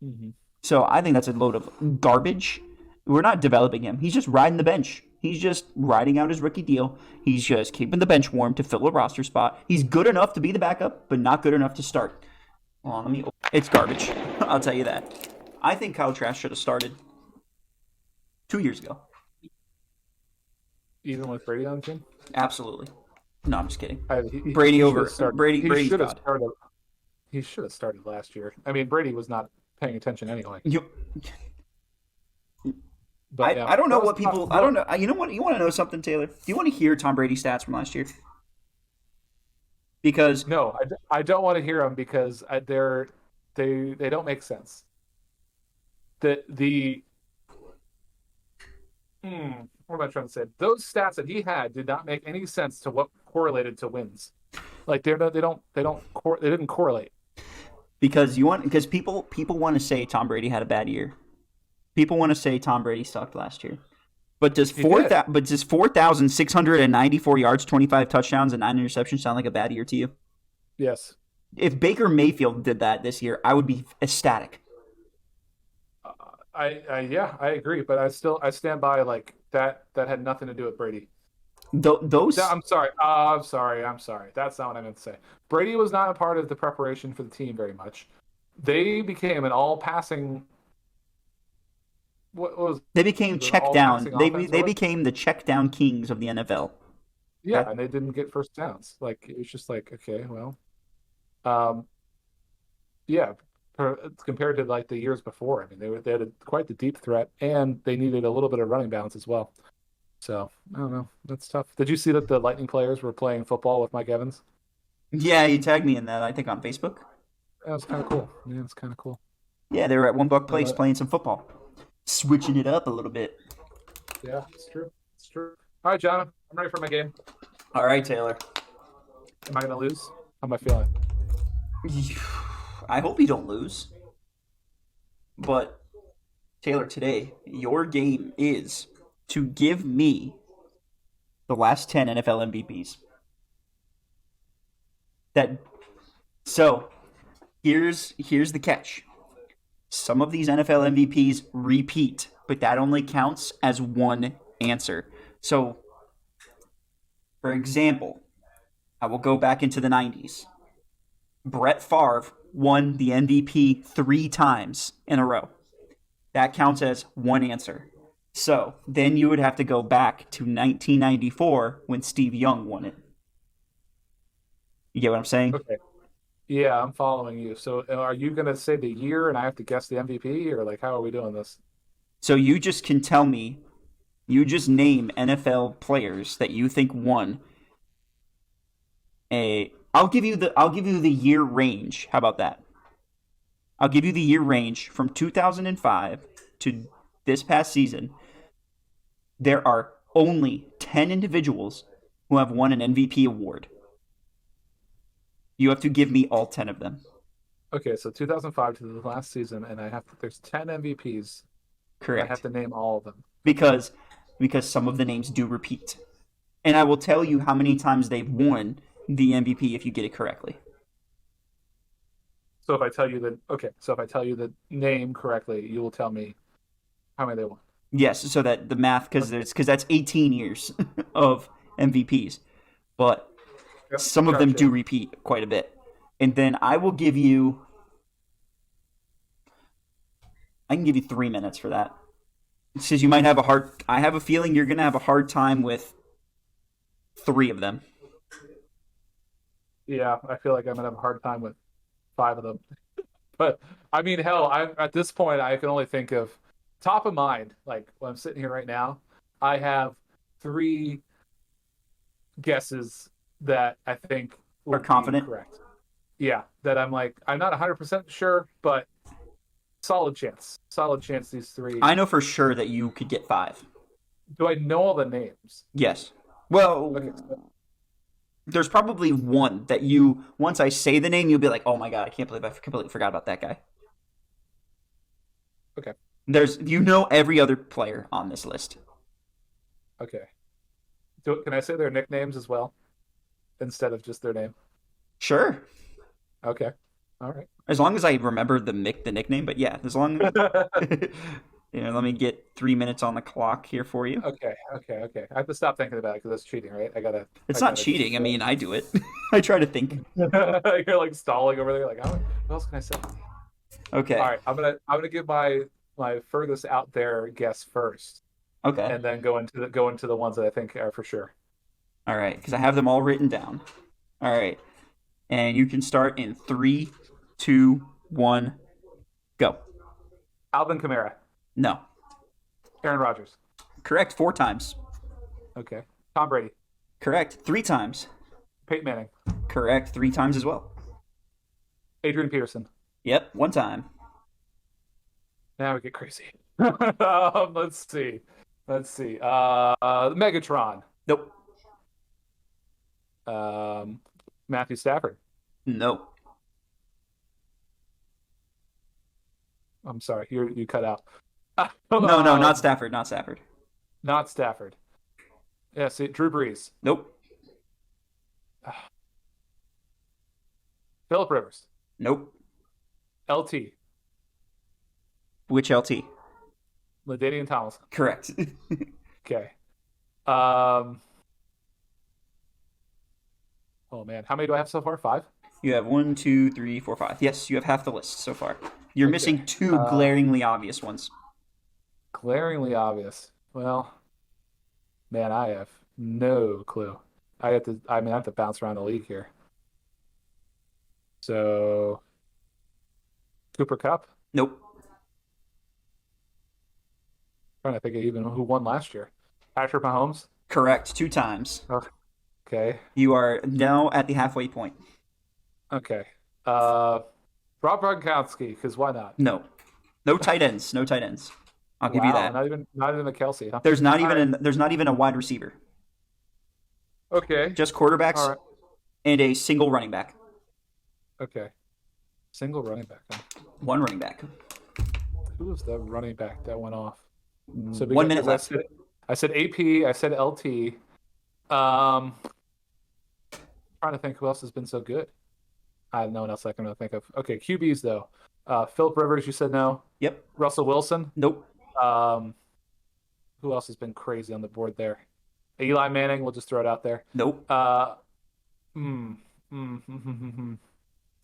Mhm. So I think that's a load of garbage. We're not developing him. He's just riding the bench. He's just riding out his rookie deal. He's just keeping the bench warm to fill a roster spot. He's good enough to be the backup, but not good enough to start. Hold on, let me. It's garbage. I'll tell you that. I think Kyle Trask should have started 2 years ago. Even with Brady on the team, Absolutely. No, I'm just kidding. Brady over- started. Brady's should have God. started. He should have started last year. I mean, Brady was not paying attention anyway. But yeah, I don't know that what was people. tough. I don't know. You know what? You want to know something, Taylor? Do you want to hear Tom Brady stats from last year? Because No, I don't want to hear them because they don't make sense. What am I trying to say? Those stats that he had did not make any sense to what correlated to wins. Like they didn't correlate. because people want to say Tom Brady had a bad year. People want to say Tom Brady sucked last year. But does He did. 4,694 yards, 25 touchdowns, and 9 interceptions sound like a bad year to you? Yes. If Baker Mayfield did that this year, I would be ecstatic. I agree, but I stand by like That had nothing to do with Brady. Those I'm sorry. I'm sorry. That's not what I meant to say. Brady was not a part of the preparation for the team very much. They became an all-passing. What was they became an check down. all-passing offense? They became the check down kings of the NFL. Yeah, and they didn't get first downs. Like it was just like, okay, well, um, yeah. Compared to like the years before, I mean, they had quite the deep threat, and they needed a little bit of running balance as well. So I don't know. That's tough. Did you see that the Lightning players were playing football with Mike Evans? Yeah, you tagged me in that. I think on Facebook. That was kind of cool. Yeah, it's kind of cool. Yeah, they were at One Buck Place But, playing some football, switching it up a little bit. yeah, it's true. It's true. All right, John, I'm ready for my game. All right, Taylor. Am I gonna lose? How am I feeling? I hope you don't lose. But Taylor, today your game is to give me the last 10 NFL MVPs. That so here's the catch. Some of these NFL MVPs repeat, but that only counts as one answer. So, for example, I will go back into the 90s. Brett Favre won the MVP 3 times in a row. That counts as one answer. So, then you would have to go back to 1994 when Steve Young won it. You get what I'm saying? Okay. Yeah, I'm following you. So, are you gonna say the year, and I have to guess the MVP, or like how are we doing this? So you just can tell me, you just name NFL players that you think won I'll give you the year range. How about that? I'll give you the year range from 2005 to this past season. There are only 10 individuals who have won an MVP award. You have to give me all 10 of them. Okay, so 2005 to the last season, and there's 10 MVPs. Correct. I have to name all of them. Because some of the names do repeat. And I will tell you how many times they've won the MVP if you get it correctly. So if I tell you the name correctly, you will tell me how many they won. Yes, so that the math, because that's 18 years of MVPs, but Yep, some of them gotcha. do repeat quite a bit. And then I can give you 3 minutes for that. Because you might have I have a feeling you're going to have a hard time with 3 of them. Yeah, I feel like I'm gonna have a hard time with 5 of them. But I mean, hell, at this point I can only think of top of mind. Like when I'm sitting here right now, I have 3 guesses that I think Are confident? be correct. Yeah, that I'm not 100% sure, but solid chance. Solid chance these 3. I know for sure that you could get 5. Do I know all the names? Yes. Well, Okay, so there's probably one that once I say the name, you'll be like, oh my God, I completely forgot about that guy. okay. Every other player on this list. Okay. Can I say their nicknames as well instead of just their name? Sure. Okay. All right. As long as I remember the nickname, but yeah, as long as let me get 3 minutes on the clock here for you. Okay. I have to stop thinking about it because that's cheating, right? It's not cheating. I mean, I do it. I try to think. You're like stalling over there, like, what else can I say? Okay. All right, I'm gonna give my furthest out there guess first, Okay. and then go into the ones that I think are for sure. All right, because I have them all written down. All right, and you can start in 3, 2, 1, go. Alvin Kamara, No. Aaron Rodgers. Correct 4 times. Okay. Tom Brady, Correct 3 times. Peyton Manning, Correct 3 times as well. Adrian Peterson. Yep, 1 time. Now we get crazy. Let's see. Megatron. Nope. Matthew Stafford. Nope. I'm sorry, you cut out. No, not Stafford. Not Stafford. Not Stafford. Yeah, see, Drew Brees. Nope. Phillip Rivers. Nope. LT. Which LT? LaDainian Tomlinson. Correct. Okay. Oh man, how many do I have so far? 5? You have 1, 2, 3, 4, 5. Yes, you have half the list so far. You're Okay. missing 2 glaringly obvious ones. Glaringly obvious. Well, man, I have no clue. I have to bounce around the league here. So, Cooper Cup. Nope. Trying to think of even who won last year. Patrick Mahomes. Correct. 2 times. Okay. You are now at the halfway point. Okay. Rob Gronkowski, because why not? No. No tight ends. No tight ends. I'll give you Wow, that. not even a Kelsey, huh? There's not even right. there's not even a wide receiver. Okay. Just quarterbacks All right. and a single running back. Okay. Single running back. Huh? 1 running back. Who was the running back that went off? So 1 minute left. I said AP. I said LT. Trying to think who else has been so good. I have no one else I can really think of. Okay, QBs though. Philip Rivers, you said no. Yep. Russell Wilson. Nope. Who else has been crazy on the board there? Eli Manning. We'll just throw it out there. Nope. Cam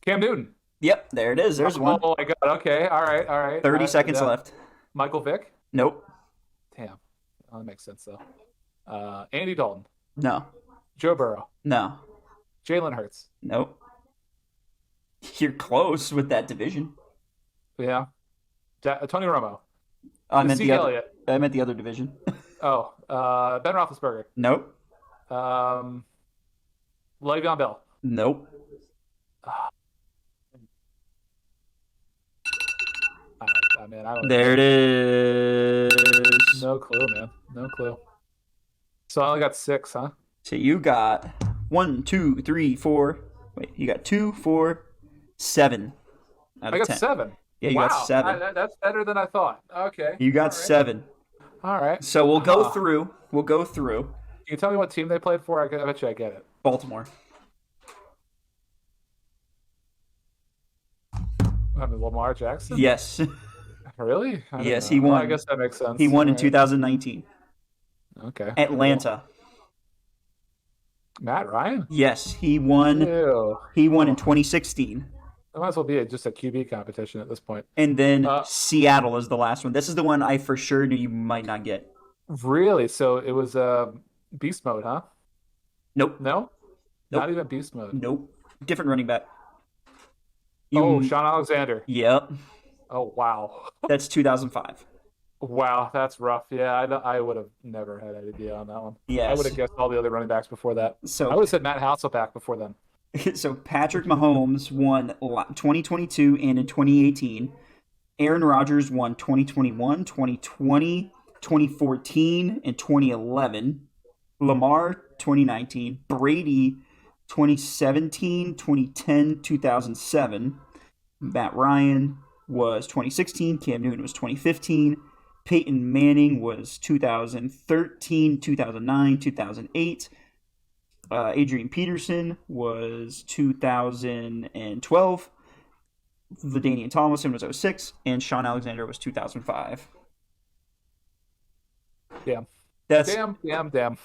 Newton. Yep. There it is. There's one. Oh my God. Okay. All right. 30 seconds left. Michael Vick. Nope. Damn. Oh, that makes sense though. Andy Dalton. No. Joe Burrow. No. Jalen Hurts. Nope. You're close with that division. Yeah. Tony Romo. I meant Zeke the other. Elliott. I meant the other division. Oh, Ben Roethlisberger. Nope. Le'Veon Bell. Nope. Man, I don't There it is. No clue, man. No clue. So I only got 6, huh? So you got 1, 2, 3, 4. Wait, you got 2, 4, 7 out of I got 10. 7. Yeah, you wow. got 7. That's better than I thought. Okay. You got All right. 7. All right. So we'll go through. We'll go through. Can you tell me what team they played for? I bet you I get it. Baltimore. Lamar Jackson? Yes. Really? I don't Yes, know. he won. Well, I guess that makes sense. He won in All right. 2019. Okay. Atlanta. Matt Ryan? Yes, he won. Ew. He won in 2016. It might as well be just a QB competition at this point. And then Seattle is the last one. This is the one I for sure knew you might not get. Really? So it was beast mode, huh? Nope. No? Nope. Not even beast mode. Nope. Different running back. Sean Alexander. Yep. Oh, wow. That's 2005. Wow, that's rough. Yeah, I would have never had any idea on that one. Yes. I would have guessed all the other running backs before that. I So, would have said Matt Hasselbeck before then. so Patrick Mahomes won 2022 and in 2018. Aaron Rodgers won 2021, 2020, 2014, and 2011. Lamar 2019. Brady 2017, 2010, 2007. Matt Ryan was 2016. Cam Newton was 2015. Peyton Manning was 2013, 2009, 2008. Adrian Peterson was 2012. LaDainian Tomlinson was 06. And Sean Alexander was 2005. Damn. That's Damn. That's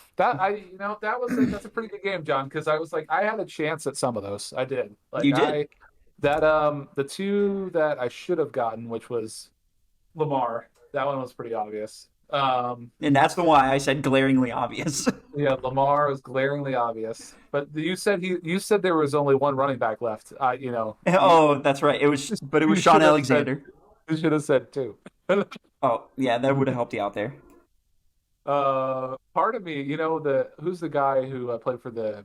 a pretty good game, John, because I was like, I had a chance at some of those. I did. Like, You did. The 2 that I should have gotten, which was Lamar, that one was pretty obvious. and that's the why I said glaringly obvious. Yeah, Lamar was glaringly obvious. But you said there was only one running back left. Oh, that's right. It was you Sean should have Alexander. You should have said 2. Oh, yeah, that would have helped you out there. Part of me, who's the guy who played for the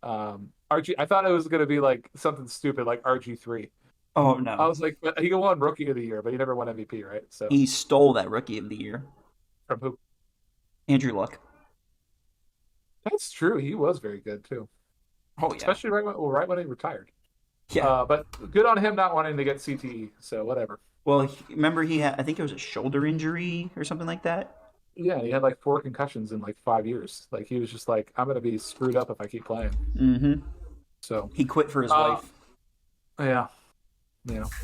RG? I thought it was gonna be like something stupid like RG3. Oh I no, was like, but he won Rookie of the Year, but he never won MVP, right? So he stole that Rookie of the Year. from who? Andrew Luck. That's true. He was very good too, Oh yeah, especially right when he retired. yeah. But good on him not wanting to get CTE. So whatever. Well, remember he had, I think it was a shoulder injury or something like that. Yeah, he had like 4 concussions in like 5 years. Like he was just like, I'm gonna be screwed up if I keep playing. Mm-hmm. So He quit for his wife. yeah,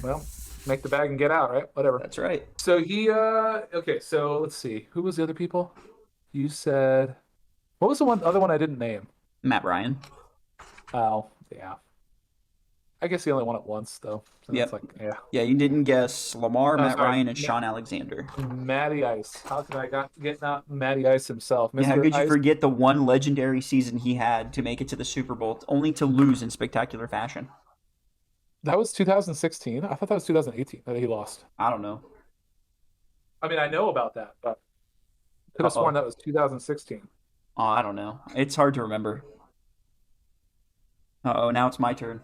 well, make the bag and get out, right? Whatever. That's right. So he okay. So let's see. Who was the other people? You said what was the other one I didn't name? Matt Ryan. Oh, yeah. I guess he only won it once though. So that's Yep. yeah. Yeah, you didn't guess Lamar, Oh, Matt sorry. Ryan, and Sean Alexander. Matty Ice. How could I get not Matty Ice himself, Yeah, how Mr. could you Ice? forget the one legendary season he had to make it to the Super Bowl, only to lose in spectacular fashion? That was 2016. I thought that was 2018 that he lost. I don't know. I mean, I know about that, but could have sworn Uh-oh. that was 2016. Oh, I don't know. It's hard to remember. Uh-oh, now it's my turn.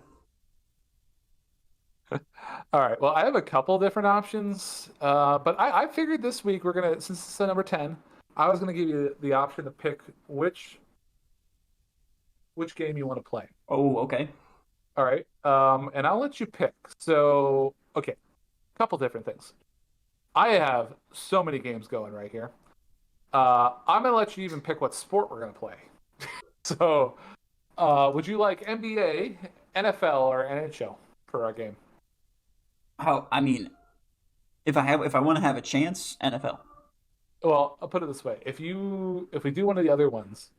All right. Well, I have a couple different options, but I figured this week we're gonna, since it's number 10, I was gonna give you the option to pick which game you want to play. Oh, okay. All right. And I'll let you pick. So, okay, couple different things. I have so many games going right here. I'm gonna let you even pick what sport we're gonna play. So, would you like NBA, NFL, or NHL for our game? How? I mean, if I want to have a chance, NFL. Well, I'll put it this way: if we do one of the other ones,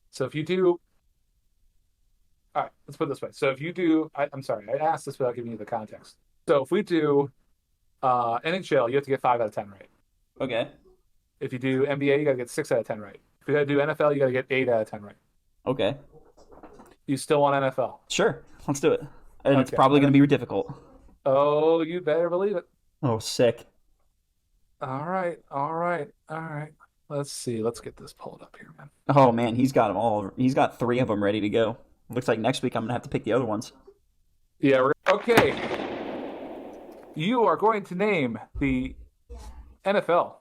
so if you do, all right, let's put it this way. So if you do, I'm sorry, I asked this without giving you the context. So if we do NHL, you have to get 5 out of 10 right. Okay. If you do NBA, you got to get 6 out of 10 right. If you got to do NFL, you got to get 8 out of 10 right. Okay. You still want NFL? Sure. Let's do it. And it's Okay. probably going to be difficult. Oh, you better believe it. Oh, sick. All right, all right, all right. Let's see. Let's get this pulled up here, man. Oh man, he's got them all. He's got 3 of them ready to go. Looks like next week I'm gonna have to pick the other ones. Yeah, okay. You are going to name the NFL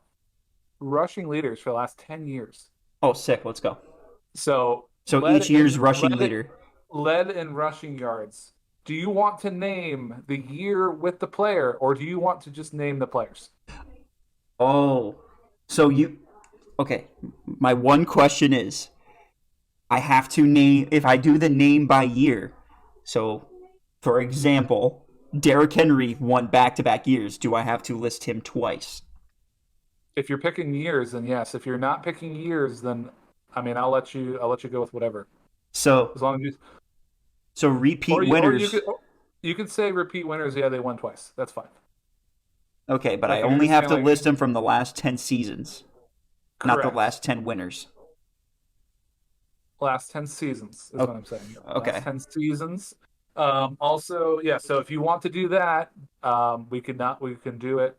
rushing leaders for the last 10 years. Oh, sick. Let's go. So Each year's rushing leader. led in rushing yards. Do you want to name the year with the player, or do you want to just name the players? Oh, so you. Okay. My one question is, I have to name if I do the name by year. So, for example, Derrick Henry won back-to-back years. Do I have to list him twice? If you're picking years, then yes. If you're not picking years, then I mean, I'll let you go with whatever. So, As long as you repeat winners. you could say repeat winners. Yeah, they won twice. That's fine. Okay, but Like, I if you're only just have saying, to like- list them from the last 10 seasons, not the Correct. last 10 winners. Last 10 seasons is what I'm saying. Okay. Last 10 seasons. Also, yeah. So if you want to do that, we can do it.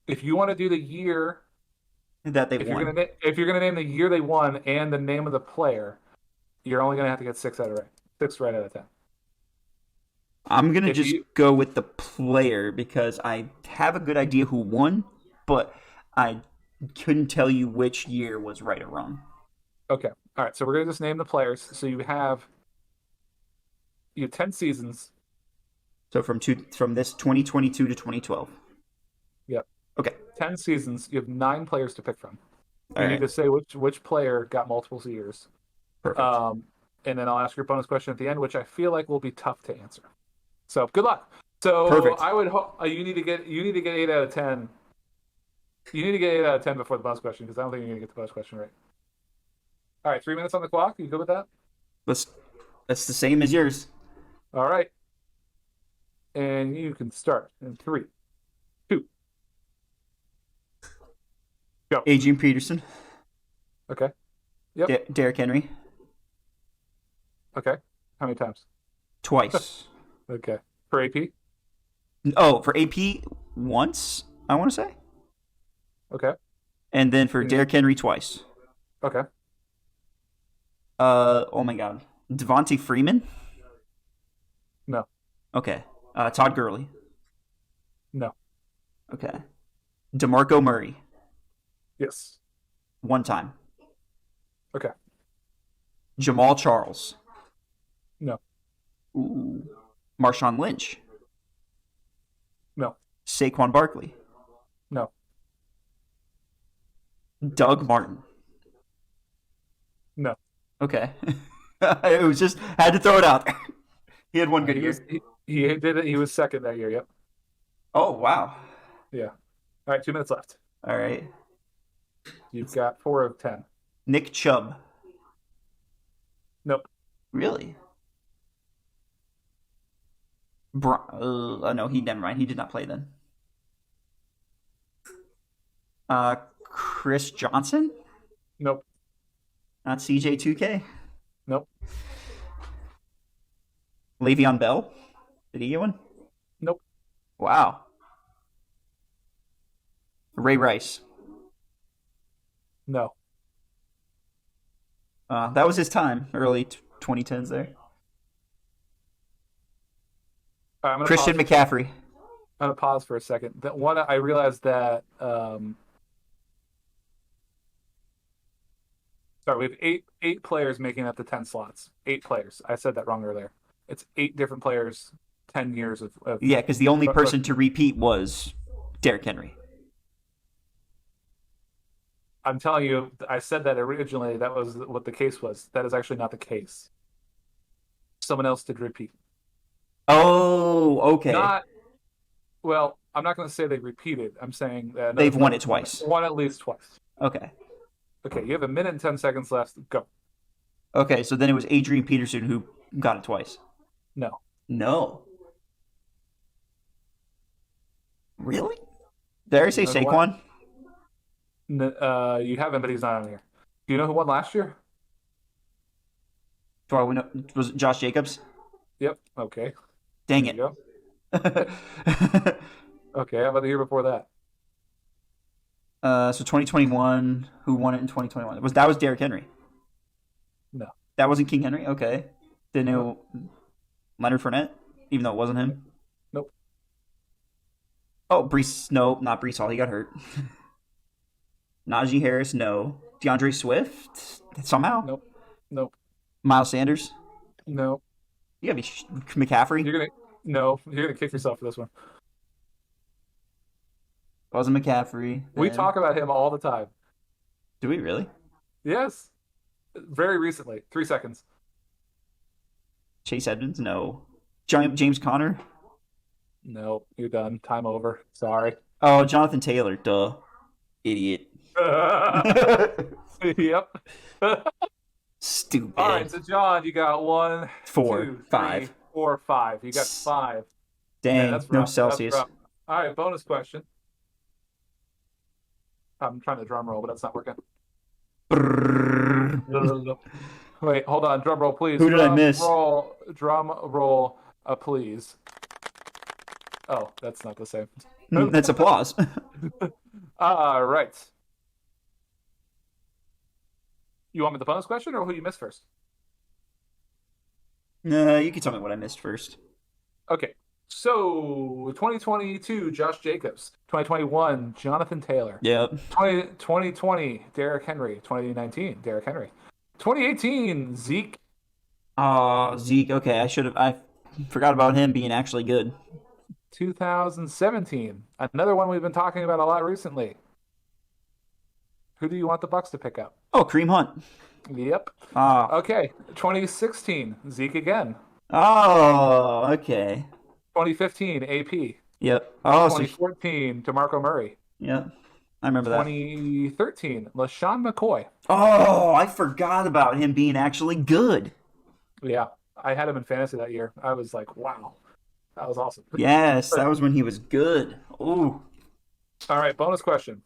If you want to do the year, That they if won. you're gonna name the year they won and the name of the player, you're only gonna have to get 6 right out of 10. I'm going to If just you- go with the player because I have a good idea who won, but I couldn't tell you which year was right or wrong. Okay. All right. So we're gonna just name the players. So you have 10 seasons. So from this 2022 to 2012. Yep. Okay. 10 seasons. You have 9 players to pick from. All You right. need to say which player got multiple years. Perfect. And then I'll ask your bonus question at the end, which I feel like will be tough to answer. So good luck. So Perfect. I would hope you need to get 8 out of 10. You need to get 8 out of 10 before the bonus question because I don't think you're gonna get the bonus question right. All right, 3 minutes on the clock. You good with that? That's the same as yours. All right. And you can start in 3, 2. Go. Adrian Peterson, Okay. Yep. Derrick Henry, Okay. How many times? twice. Okay. For AP? Oh, for AP, once, I want to say. Okay. And then for Derrick Henry, twice. Okay. Oh my God. Devontae Freeman? No. Okay. Todd Gurley. No. Okay. DeMarco Murray, Yes. one time. Okay. Jamal Charles. No. Ooh. Marshawn Lynch. No. Saquon Barkley. No. Doug Martin. No. Okay. It was just had to throw it out there. He had one good He year. was, he did it. He was second that year. Yep. Oh wow. Yeah. All right. 2 minutes left. All right. You've got 4 of 10. Nick Chubb. Nope. Really? No, never mind. He did not play then. Chris Johnson? Nope. Not CJ2K? Nope. Le'Veon Bell? Did he get one? Nope. Wow. Ray Rice. No. That was his time, early 2010s there. All right, I'm gonna Christian pause. McCaffrey. I'm gonna pause for a second. That one, I realized that. Sorry, we have eight players making up the 10 slots. 8 players. I said that wrong earlier. It's 8 different players, 10 years of Yeah, because the only person to repeat was Derrick Henry. I'm telling you, I said that originally. That was what the case was. That is actually not the case. Someone else did repeat. Oh, okay. Well, I'm not going to say they repeated. I'm saying that They've won it twice. Won at least twice. Okay. Okay, you have a minute and 10 seconds left. Go. Okay, so then it was Adrian Peterson who got it twice. No. No. Really? Did I say No, Saquon? You haven't, but he's not on here. Do you know who won last year? Was it Josh Jacobs? Yep. Okay. Dang There it. you go. Okay, how about the year before that? So 2021, who won it in 2021? That was Derrick Henry? No. That wasn't King Henry? Okay. Then Leonard Fournette? Even though it wasn't him? Nope. Oh, Brees. No, not Brees Hall. He got hurt. Najee Harris, no. DeAndre Swift? Somehow? Nope. Miles Sanders? No. You gotta be McCaffrey? You're gonna kick yourself for this one. Wasn't McCaffrey. We then. talk about him all the time. Do we really? Yes. Very recently. 3 seconds. Chase Edmonds? No. James Conner? No, you're done. Time over. Sorry. Oh, Jonathan Taylor. Duh. Idiot. Yep. Stupid. All right, so John, you got 1, 4, 2, 3, 5. 4, 5. You got 5. Dang, that's no rough. Celsius. That's rough. All right, bonus question. I'm trying to drum roll, but that's not working. Brrr. Wait, hold on. Drum roll, please. Who did I miss? Drum roll, please. Oh, that's not the same. That's applause. All right. You want me the bonus question or who you missed first? No, you can tell me what I missed first. Okay. So 2022, Josh Jacobs. 2021, Jonathan Taylor. Yep. 2020, Derrick Henry. 2019, Derrick Henry. 2018, Zeke. Oh, Zeke. Okay, I forgot about him being actually good. 2017, another one we've been talking about a lot recently. Who do you want the Bucs to pick up? Oh, Kareem Hunt. Yep. Oh. Okay. 2016, Zeke again. Oh, okay. 2015, AP. Yep. Oh, so 2014, DeMarco Murray. yep. I remember that. 2013, LaShawn McCoy. Oh, I forgot about him being actually good. Yeah, I had him in fantasy that year. I was like, wow, that was awesome. Yes, that was when he was good. Ooh. All right, bonus question.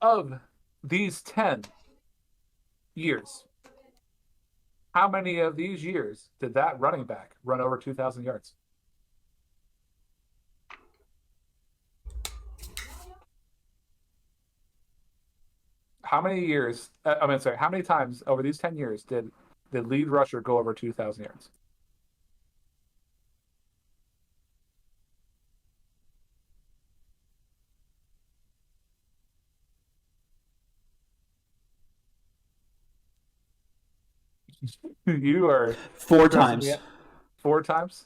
Of these 10 years, how many of these years did that running back run over 2,000 yards? How many years, how many times over these 10 years did the lead rusher go over 2,000 yards? You are 4 stressing times. me out. 4 times?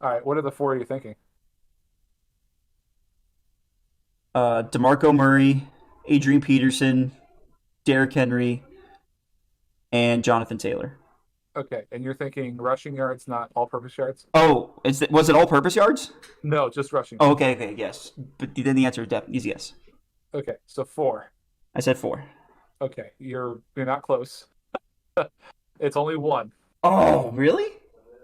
All right, what are the 4 you're thinking? DeMarco Murray, Adrian Peterson, Derrick Henry, and Jonathan Taylor. Okay, and you're thinking rushing yards, not all-purpose yards? Oh, was it all-purpose yards? No, just rushing. Oh, okay, yes. But then the answer is yes. Okay, so 4. I said 4. Okay, you're not close. It's only one. Oh, really?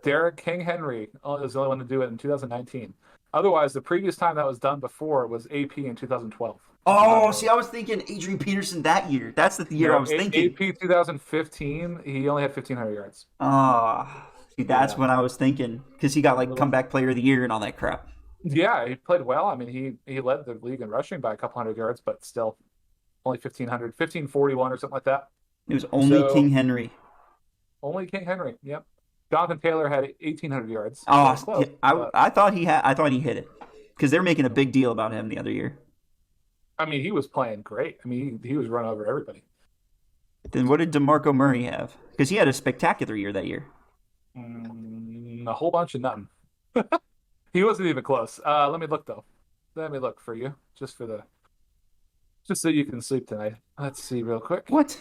Derek King Henry is the only one to do it in 2019. Otherwise, the previous time that was done before was AP in 2012. Oh, see, I was thinking Adrian Peterson that year. That's the year I was thinking. AP 2015, he only had 1,500 yards. Ah, see, that's Yeah. what I was thinking because he got like comeback player of the year and all that crap. Yeah, he played well. I mean, he led the league in rushing by a couple hundred yards, but still only 1,500, 1,541 or something like that. It was only So- King Henry. Only King Henry. Yep. Jonathan Taylor had 1,800 yards. Oh, So close, I, but- I thought he hit it because they're making a big deal about him the other year. I mean, he was playing great. I mean, he was running over everybody. Then what did DeMarco Murray have? Because he had a spectacular year that year. A whole bunch of nothing. He wasn't even close. Let me look though. Let me look for you, just so you can sleep tonight. Let's see real quick. What?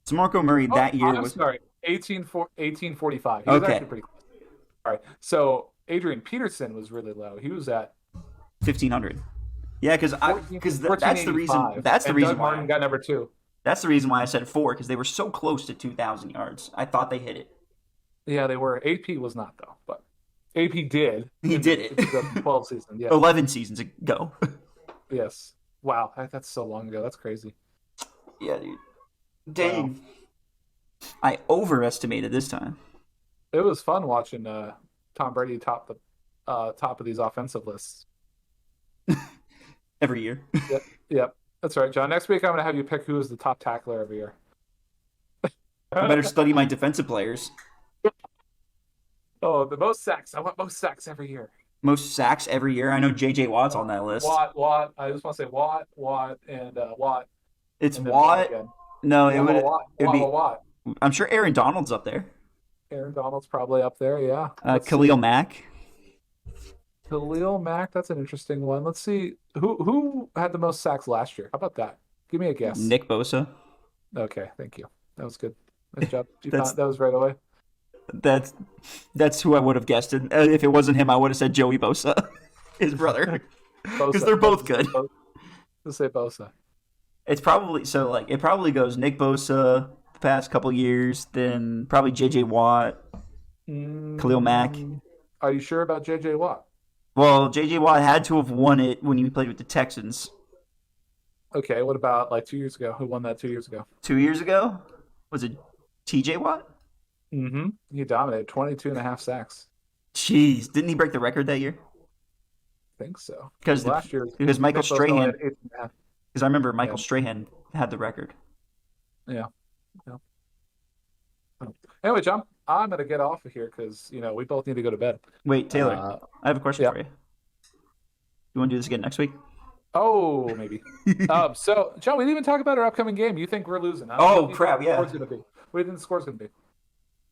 DeMarco Murray that year I'm was sorry, 1845. He was Okay. actually pretty close. All right. So Adrian Peterson was really low. He was at 1,500. Yeah, because that's the reason. 1485, That's the and reason Doug Martin why. got number 2. That's the reason why I said 4 because they were so close to 2,000 yards. I thought they hit it. Yeah, they were. AP was not though, but AP did. He in did it. the 2012 season. Yeah. 11 seasons ago. Yes. Wow, that's so long ago. That's crazy. Yeah, dude. Dang. I overestimated this time. It was fun watching Tom Brady top of these offensive lists. Every year. Yep, that's right, John. Next week I'm gonna have you pick who is the top tackler every year. I better study my defensive players. Oh, the most sacks. I want most sacks every year. Most sacks every year. I know J.J. Watt's on that list. Watt. I just want to say Watt, and Watt. It's and then Watt. again. No, it would. It'd be. Watt. I'm sure Aaron Donald's up there. Aaron Donald's probably up there. Yeah. Let's Khalil see. Mack. Khalil Mack. That's an interesting one. Let's see who had the most sacks last year. How about that? Give me a guess. Nick Bosa. Okay, thank you. That was good. Nice job. That's- That was right away. That's who I would have guessed. And if it wasn't him, I would have said Joey Bosa, his brother, because they're both good. Let's say Bosa. It's probably so like it probably goes Nick Bosa the past couple years, then probably J.J. Watt, Khalil Mack. Are you sure about J.J. Watt? Well, J.J. Watt had to have won it when he played with the Texans Okay, what about like 2 years ago? Who won that 2 years ago? 2 years ago. Was it T.J. Watt? Mm-hmm. He dominated 22 and a half sacks. Jeez, didn't he break the record that year? I think so. Because Last year, because Michael Nick Bosa only Strahan. had 8.5. Because I remember Michael Yeah. Strahan had the record. Yeah. Anyway, John, I'm gonna get off of here because we both need to go to bed. Wait, Taylor, I have a question yeah. for you. You want to do this again next week? Oh, maybe. So, John, we didn't even talk about our upcoming game. You think we're losing? Huh? Oh, What do you crap, think the yeah. score's gonna be? What do you think the score's gonna be?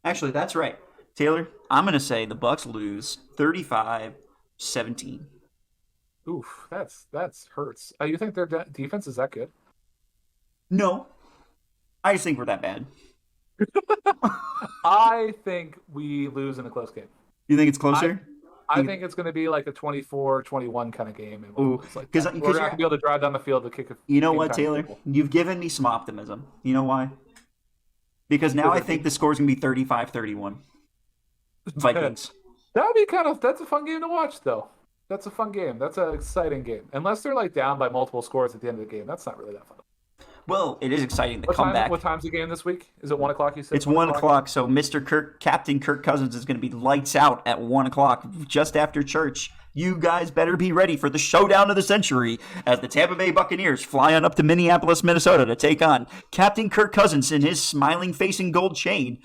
Actually, that's right. Taylor, I'm going to say the Bucs lose 35-17. Oof, that's hurts. You think their defense is that good? No. I just think we're that bad. I think we lose in a close game. You think it's closer? I think it's going to be like a 24-21 kind of game. And Ooh, like 'cause that. you're- We're going to be able to drive down the field to kick a You know game what, time Taylor? field goal. You've given me some optimism. You know why? Because now I think the score's going to be 35-31. Vikings. That would be that's a fun game to watch, though. That's a fun game. That's an exciting game. Unless they're like down by multiple scores at the end of the game. That's not really that fun. Well, it is exciting to What come time, back. what time's the game this week? Is it 1 o'clock, you said? It's 1 o'clock, so Captain Kirk Cousins is going to be lights out at 1 o'clock just after church. You guys better be ready for the showdown of the century as the Tampa Bay Buccaneers fly on up to Minneapolis, Minnesota to take on Captain Kirk Cousins in his smiling face and gold chain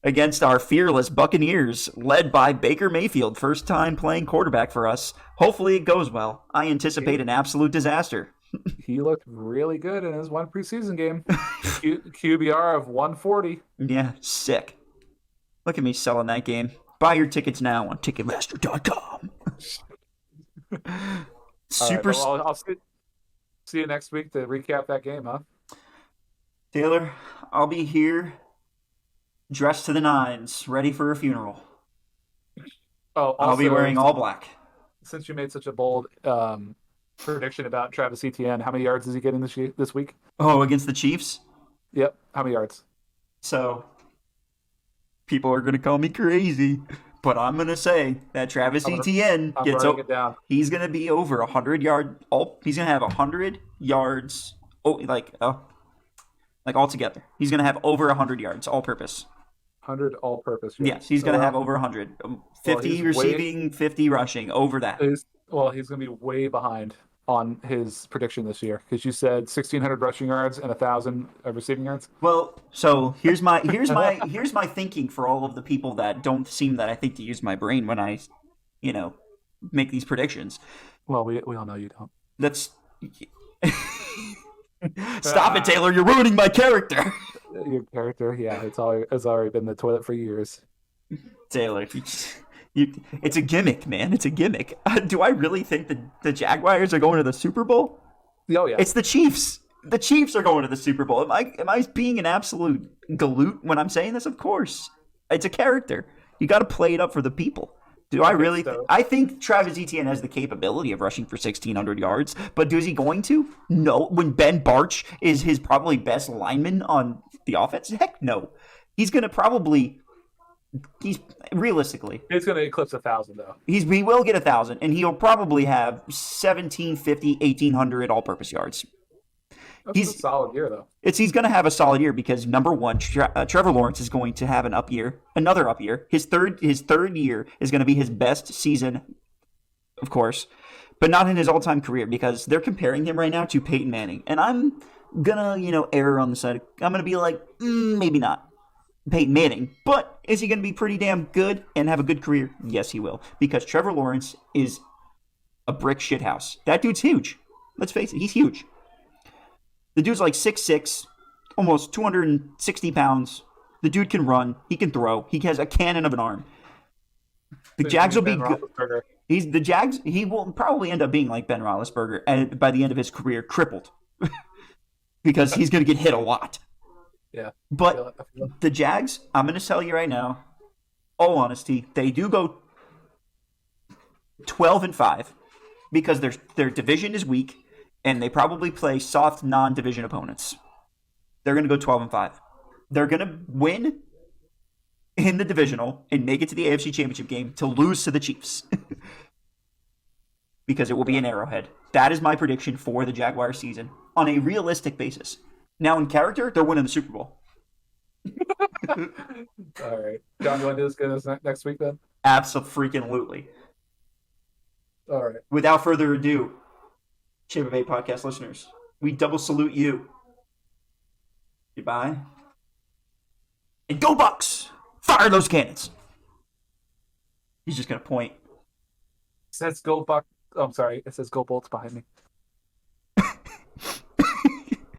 against our fearless Buccaneers, led by Baker Mayfield, first time playing quarterback for us. Hopefully it goes well. I anticipate an absolute disaster. He looked really good in his one preseason game. QBR of 140. Yeah, sick. Look at me selling that game. Buy your tickets now on Ticketmaster.com. Super. All right, well, I'll see you next week to recap that game, huh? Taylor, I'll be here dressed to the nines, ready for a funeral. Oh, I'll be also, wearing all black. Since you made such a bold prediction about Travis Etienne. How many yards is he getting this week? Oh, against the Chiefs? Yep. How many yards? So, people are going to call me crazy, but I'm going to say that Travis Etienne I'm gets writing it down. he's going to be over 100 yard. He's going to have 100 yards. Like altogether, he's going to have over 100 yards, all purpose. 100 all-purpose yards. Yes, he's going to have over 100. 50 he's receiving, 50 rushing, over that. He's going to be way behind on his prediction this year because you said 1,600 rushing yards and 1,000 receiving yards. Well, so here's my thinking for all of the people that don't seem that I think to use my brain when I, make these predictions. Well, we all know you don't. That's stop it, Taylor. You're ruining my character. Your character, yeah, it's already been the toilet for years. Taylor, it's a gimmick, man. It's a gimmick. Do I really think that the Jaguars are going to the Super Bowl? Oh yeah, It's the Chiefs. The Chiefs are going to the Super Bowl. Am I being an absolute galoot when I'm saying this? Of course. It's a character. You got to play it up for the people. Do I really? I think Travis Etienne has the capability of rushing for 1,600 yards, but is he going to? No. When Ben Barch is his probably best lineman on the offense? Heck no. He's going to probably. He's realistically. it's going to eclipse 1,000 though. He will get 1,000, and he'll probably have 1,750, 1,800 all-purpose yards. That's a solid year though. He's going to have a solid year because number one, Trevor Lawrence is going to have another up year. His third year is going to be his best season, of course, but not in his all-time career because they're comparing him right now to Peyton Manning, and I'm gonna err on the side. I'm gonna be like maybe not Peyton Manning, but is he going to be pretty damn good and have a good career? Yes, he will because Trevor Lawrence is a brick shithouse. That dude's huge. Let's face it, he's huge. The dude's like 6'6", almost 260 pounds. The dude can run. He can throw. He has a cannon of an arm. The Jags will be good. He will probably end up being like Ben Roethlisberger and by the end of his career, crippled. Because he's going to get hit a lot. Yeah. But the Jags, I'm going to tell you right now, all honesty, they do go 12-5 because their division is weak. And they probably play soft non-division opponents. They're going to go 12-5. They're going to win in the divisional and make it to the AFC Championship game to lose to the Chiefs. Because it will be an Arrowhead. That is my prediction for the Jaguars season on a realistic basis. Now, in character, they're winning the Super Bowl. All right. John, you want to do this next week then? Absolutely. All right. Without further ado, Chip of 8 podcast listeners, we double salute you. Goodbye. And go Bucs! Fire those cannons! He's just going to point. It says go Buck. Oh, I'm sorry. It says go Bolts behind me.